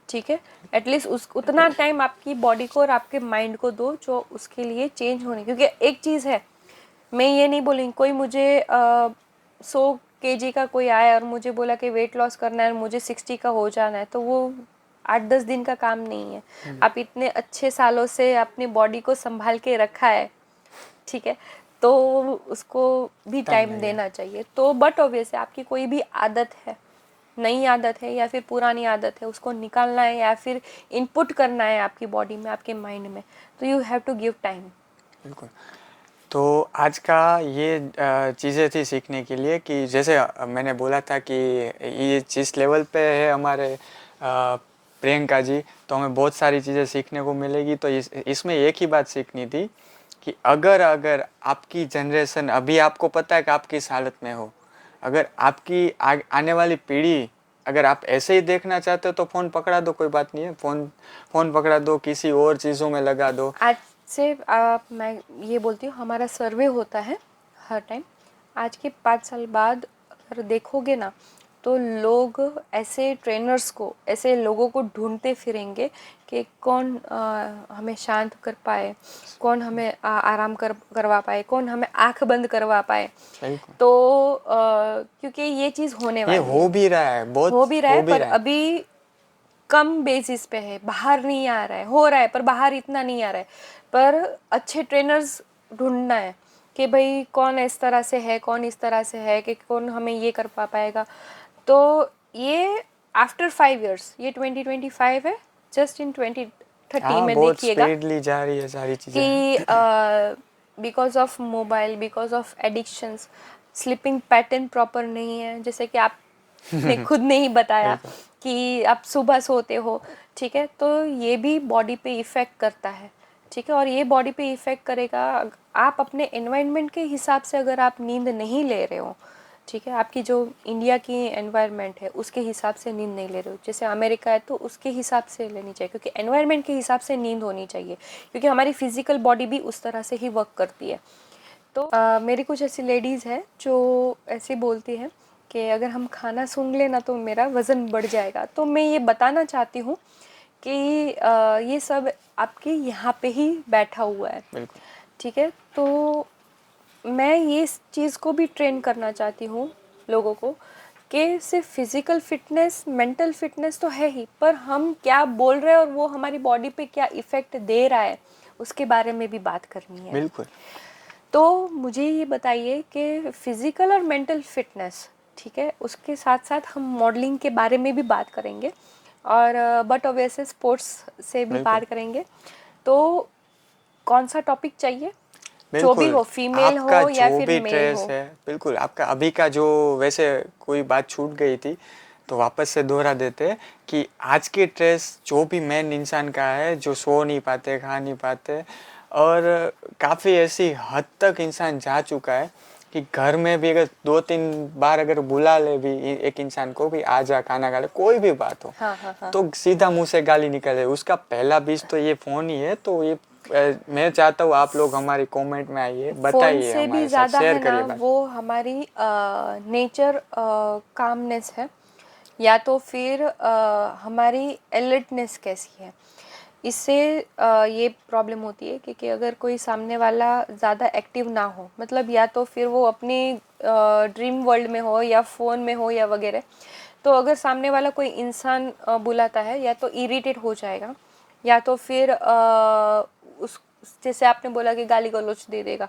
ठीक है। एटलीस्ट उस उतना टाइम आपकी बॉडी को और आपके माइंड को दो जो उसके लिए चेंज होने, क्योंकि एक चीज़ है, मैं ये नहीं बोलूँगी कोई मुझे 100 kg का कोई आया और मुझे बोला कि वेट लॉस करना है और मुझे 60 का हो जाना है, तो वो 8-10 दिन का काम नहीं है। आप इतने अच्छे सालों से अपनी बॉडी को संभाल के रखा है, ठीक है, तो उसको भी टाइम टाइम लगेगा। देना चाहिए। तो बट ऑब्वियसली आपकी कोई भी आदत है, नई आदत है या फिर पुरानी आदत है, उसको निकालना है या फिर इनपुट करना है आपकी बॉडी में, आपके माइंड में, तो you have to give time. बिल्कुल। तो आज का ये चीज़ें थी सीखने के लिए कि जैसे मैंने बोला था कि ये जिस लेवल पे है हमारे प्रियंका जी, तो हमें बहुत सारी चीज़ें सीखने को मिलेगी। तो इसमें एक ही बात सीखनी थी कि अगर अगर आपकी जनरेशन, अभी आपको पता है कि आप किस हालत में हो, अगर आपकी आने वाली पीढ़ी अगर आप ऐसे ही देखना चाहते हो तो फ़ोन पकड़ा दो, कोई बात नहीं है, फ़ोन पकड़ा दो, किसी और चीज़ों में लगा दो। आज से मैं ये बोलती हूँ, हमारा सर्वे होता है हर टाइम। आज के 5 साल बाद अगर देखोगे ना, तो लोग ऐसे ट्रेनर्स को, ऐसे लोगों को ढूंढते फिरेंगे कि कौन हमें शांत कर पाए, कौन हमें आराम करवा पाए, कौन हमें आंख बंद करवा पाए। बिल्कुल, तो क्योंकि ये चीज़ होने ये वाली हो है, भी रहा है, बहुत हो भी रहा हो है, भी पर रहा है। अभी कम बेसिस पे है, बाहर नहीं आ रहा है, हो रहा है पर बाहर इतना नहीं आ रहा है। पर अच्छे ट्रेनर्स ढूंढना है कि भाई कौन इस तरह से है, कौन इस तरह से है, कि कौन हमें ये कर पाएगा। तो ये आफ्टर 5 years, ये 2025 है, जस्ट इन 2030 हाँ, में बहुत देखिएगा स्पीडली जा रही है सारी चीज़ें। कि because of mobile, because of addictions, sleeping pattern proper नहीं है, जैसे कि आपने खुद ने ही बताया बिल्कुल, कि आप सुबह सोते हो, ठीक है, तो ये भी बॉडी पे इफ़ेक्ट करता है, ठीक है। और ये बॉडी पे इफ़ेक्ट करेगा, आप अपने एनवायरनमेंट के हिसाब से अगर आप नींद नहीं ले रहे हो, ठीक है, आपकी जो इंडिया की एनवायरनमेंट है उसके हिसाब से नींद नहीं ले रहे हो, जैसे अमेरिका है तो उसके हिसाब से लेनी चाहिए, क्योंकि एनवायरनमेंट के हिसाब से नींद होनी चाहिए, क्योंकि हमारी फिजिकल बॉडी भी उस तरह से ही वर्क करती है। तो मेरी कुछ ऐसी लेडीज़ हैं जो ऐसे बोलती हैं कि अगर हम खाना सूंघ लेना तो मेरा वज़न बढ़ जाएगा। तो मैं ये बताना चाहती हूँ कि ये सब आपके यहाँ पे ही बैठा हुआ है, बिल्कुल, ठीक है। तो मैं ये इस चीज़ को भी ट्रेन करना चाहती हूँ लोगों को कि सिर्फ फिज़िकल फिटनेस, मेंटल फिटनेस तो है ही, पर हम क्या बोल रहे हैं और वो हमारी बॉडी पे क्या इफ़ेक्ट दे रहा है, उसके बारे में भी बात करनी है। बिल्कुल। तो मुझे ये बताइए कि फिज़िकल और मेंटल फिटनेस, ठीक है, उसके साथ साथ हम मॉडलिंग के बारे में भी बात करेंगे, और बट ऑब्वियसली स्पोर्ट्स से भी बिल्कुल, बात करेंगे। तो कौन सा टॉपिक चाहिए, जो भी बिल्कुल। हो, फीमेल आपका हो या जो फिर भी मेल ट्रेस हो। है, बिल्कुल, आपका अभी का जो, वैसे कोई बात छूट गई थी तो वापस से दोहरा देते हैं कि आज की ट्रेस जो भी मेन इंसान का है, जो सो नहीं पाते, खा नहीं पाते, और काफ़ी ऐसी हद तक इंसान जा चुका है कि घर में भी अगर 2-3 बार अगर बुला ले भी एक इंसान को भी, आ जा खाना खा ले, कोई भी बात हो, हाँ हाँ हाँ। तो सीधा मुंह से गाली निकले। उसका पहला बीज तो ये फ़ोन ही है। तो ये मैं चाहता हूँ आप लोग हमारी कमेंट में आइए, फ़ोन बताइए, से भी हमारे साथ ज़्यादा शेयर है ना, करिए बात। वो हमारी नेचर कामनेस है, या तो फिर हमारी अलर्टनेस कैसी है, इससे ये प्रॉब्लम होती है। क्योंकि अगर कोई सामने वाला ज़्यादा एक्टिव ना हो, मतलब या तो फिर वो अपनी ड्रीम वर्ल्ड में हो या फ़ोन में हो या वगैरह, तो अगर सामने वाला कोई इंसान बुलाता है, या तो इरिटेट हो जाएगा, या तो फिर उस जैसे आपने बोला कि गाली गलौज दे देगा।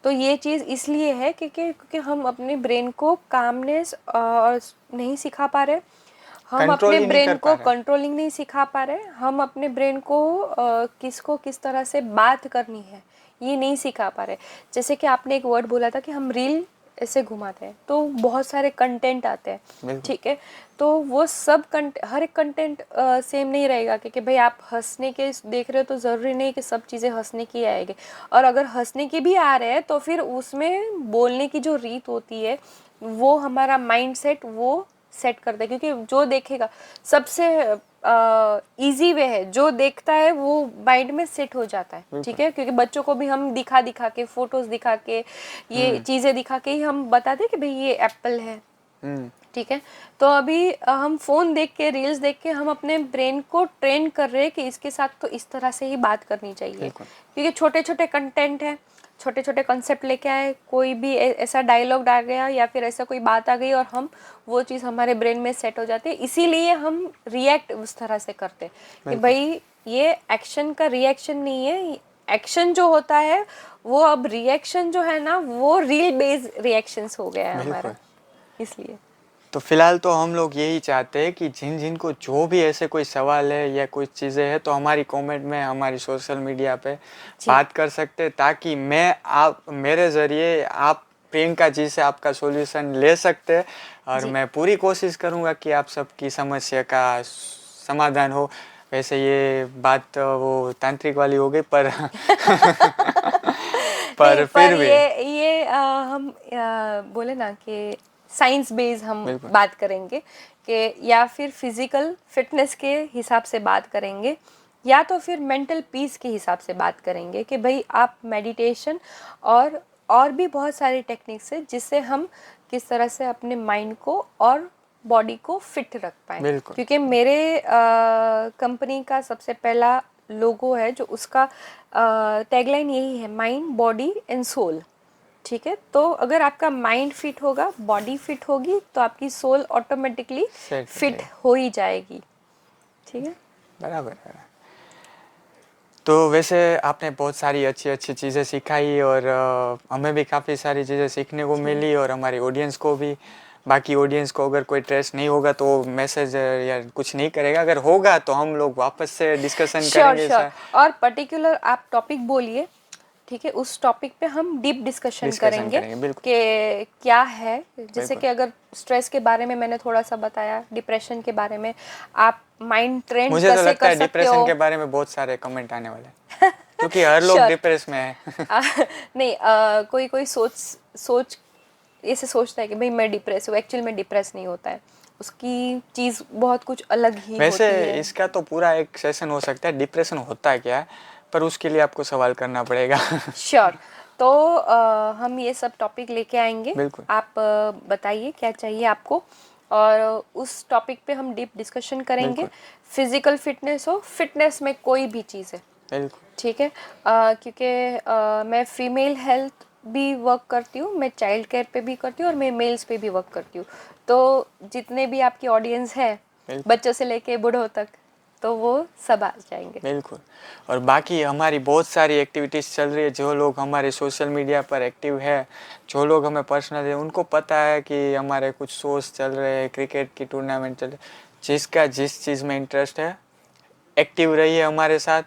तो ये चीज़ इसलिए है क्योंकि हम अपने ब्रेन को कामनेस और नहीं सिखा पा रहे, हम कंट्रोल अपने ही नहीं कर ब्रेन पा को रहे। कंट्रोलिंग नहीं सिखा पा रहे, हम अपने ब्रेन को किसको किस तरह से बात करनी है ये नहीं सिखा पा रहे। जैसे कि आपने एक वर्ड बोला था कि हम रील ऐसे घुमाते हैं तो बहुत सारे कंटेंट आते हैं, बिल्कुल, ठीक है। तो वो सब हर एक कंटेंट सेम नहीं रहेगा, क्योंकि भाई आप हंसने के देख रहे हो तो ज़रूरी नहीं कि सब चीज़ें हंसने की आएगी, और अगर हंसने की भी आ रहे हैं तो फिर उसमें बोलने की जो रीत होती है, वो हमारा माइंड सेट वो सेट करता है, क्योंकि जो देखेगा सबसे इजी वे है, जो देखता है वो माइंड में सेट हो जाता है, बिल्कुल। ठीक है। क्योंकि बच्चों को भी हम दिखा दिखा के, फोटोज दिखा के, ये हम्म, चीज़ें दिखा के ही हम बता दें कि भाई ये एप्पल है, हम्म, ठीक है। तो अभी हम फ़ोन देख के, रील्स देख के हम अपने ब्रेन को ट्रेन कर रहे हैं कि इसके साथ तो इस तरह से ही बात करनी चाहिए, बिल्कुल, क्योंकि छोटे छोटे कंटेंट है, छोटे छोटे कॉन्सेप्ट लेके आए, कोई भी ऐसा डायलॉग डाल गया या फिर ऐसा कोई बात आ गई और हम वो चीज़ हमारे ब्रेन में सेट हो जाती है, इसीलिए हम रिएक्ट उस तरह से करते हैं कि बिल्कुल। भाई ये एक्शन का रिएक्शन नहीं है, एक्शन जो होता है वो अब रिएक्शन जो है ना वो रील बेस्ड रिएक्शंस हो गया है हमारा, बिल्कुल। इसलिए। तो फिलहाल तो हम लोग यही चाहते हैं कि जिन जिन को जो भी ऐसे कोई सवाल है या कुछ चीज़ें हैं तो हमारी कमेंट में, हमारी सोशल मीडिया पे जी बात कर सकते हैं, ताकि मैं, आप, मेरे ज़रिए आप प्रियंका जी से आपका सॉल्यूशन ले सकते हैं। और जी। मैं पूरी कोशिश करूँगा कि आप सबकी समस्या का समाधान हो। वैसे ये बात वो तांत्रिक वाली हो गई, पर पर नहीं, फिर पर भी ये हम बोले ना कि साइंस बेस हम बिल्कुल। बात करेंगे कि या फिर फिजिकल फिटनेस के हिसाब से बात करेंगे या तो फिर मेंटल पीस के हिसाब से बात करेंगे कि भाई आप मेडिटेशन और भी बहुत सारी टेक्निक्स है जिससे हम किस तरह से अपने माइंड को और बॉडी को फिट रख पाए। बिल्कुल। क्योंकि मेरे कंपनी का सबसे पहला लोगो है जो उसका टैगलाइन यही है, माइंड बॉडी एंड सोल। ठीक है, तो अगर आपका माइंड फिट होगा, बॉडी फिट होगी, तो आपकी सोल ऑटोमेटिकली सेट फिट हो ही जाएगी। ठीक है, बराबर है। तो वैसे आपने बहुत सारी अच्छी अच्छी चीज़ें सिखाई और हमें भी काफ़ी सारी चीज़ें सीखने को मिली और हमारी ऑडियंस को भी। बाकी ऑडियंस को अगर कोई ट्रेस नहीं होगा तो मैसेज या कुछ नहीं करेगा, अगर होगा तो हम लोग वापस से डिस्कशन श्योर करेंगे श्योर। सर। और पर्टिकुलर आप टॉपिक बोलिए, ठीक है, उस टॉपिक पे हम डीप डिस्कशन करेंगे बिल्कुल कि क्या है। जैसे बिल्कुल। कि अगर स्ट्रेस के बारे में मैंने थोड़ा सा बताया, डिप्रेशन के बारे में आप माइंड ट्रेंड मुझे तो कैसे लगता कर है सकते डिप्रेशन हो। के बारे में बहुत सारे कमेंट आने वाले हैं क्योंकि हर लोग Sure. डिप्रेस में है। नहीं, कोई कोई सोच ऐसे सोचता है कि भाई मैं डिप्रेस हूँ, एक्चुअल में डिप्रेस नहीं होता है, उसकी चीज़ बहुत कुछ अलग ही वैसे होती है। इसका तो पूरा एक सेशन हो सकता है डिप्रेशन होता क्या है, पर उसके लिए आपको सवाल करना पड़ेगा। श्योर। तो हम ये सब टॉपिक लेके आएंगे, बिल्कुल आप बताइए क्या चाहिए आपको, और उस टॉपिक पे हम डीप डिस्कशन करेंगे। बिल्कुल फिजिकल फिटनेस हो, फिटनेस में कोई भी चीज़ है, बिल्कुल ठीक है। क्योंकि मैं फीमेल हेल्थ भी वर्क करती हूँ, मैं चाइल्ड केयर पे भी करती हूँ और मैं मेल्स पे भी वर्क करती हूँ। तो जितने भी आपकी ऑडियंस है, बिल्कुल बच्चों से लेके बूढ़ों तक, तो वो सब आ जाएंगे। बिल्कुल। और बाकी हमारी बहुत सारी एक्टिविटीज़ चल रही है। जो लोग हमारे सोशल मीडिया पर एक्टिव है, जो लोग हमें पर्सनल है, उनको पता है कि हमारे कुछ शोज चल रहे हैं, क्रिकेट की टूर्नामेंट चल रही है। जिसका जिस चीज़ में इंटरेस्ट है, एक्टिव रहिए हमारे साथ,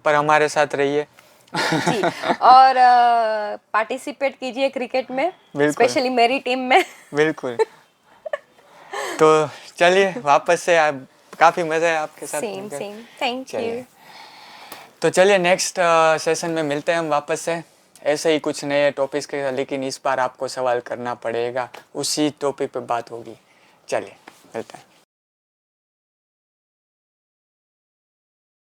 पर हमारे साथ रहिए। जी, और पार्टिसिपेट कीजिए क्रिकेट में, बिल्कुल स्पेशली मेरी टीम में। बिल्कुल। तो चलिए वापस से, आप काफ़ी मज़ा है आपके साथ सेम मिलकर। सेम, थैंक चलिए, यू। तो चलिए नेक्स्ट सेशन में मिलते हैं हम वापस से, ऐसे ही कुछ नए टॉपिक्स के साथ, लेकिन इस बार आपको सवाल करना पड़ेगा, उसी टॉपिक पे बात होगी। चलिए मिलते हैं।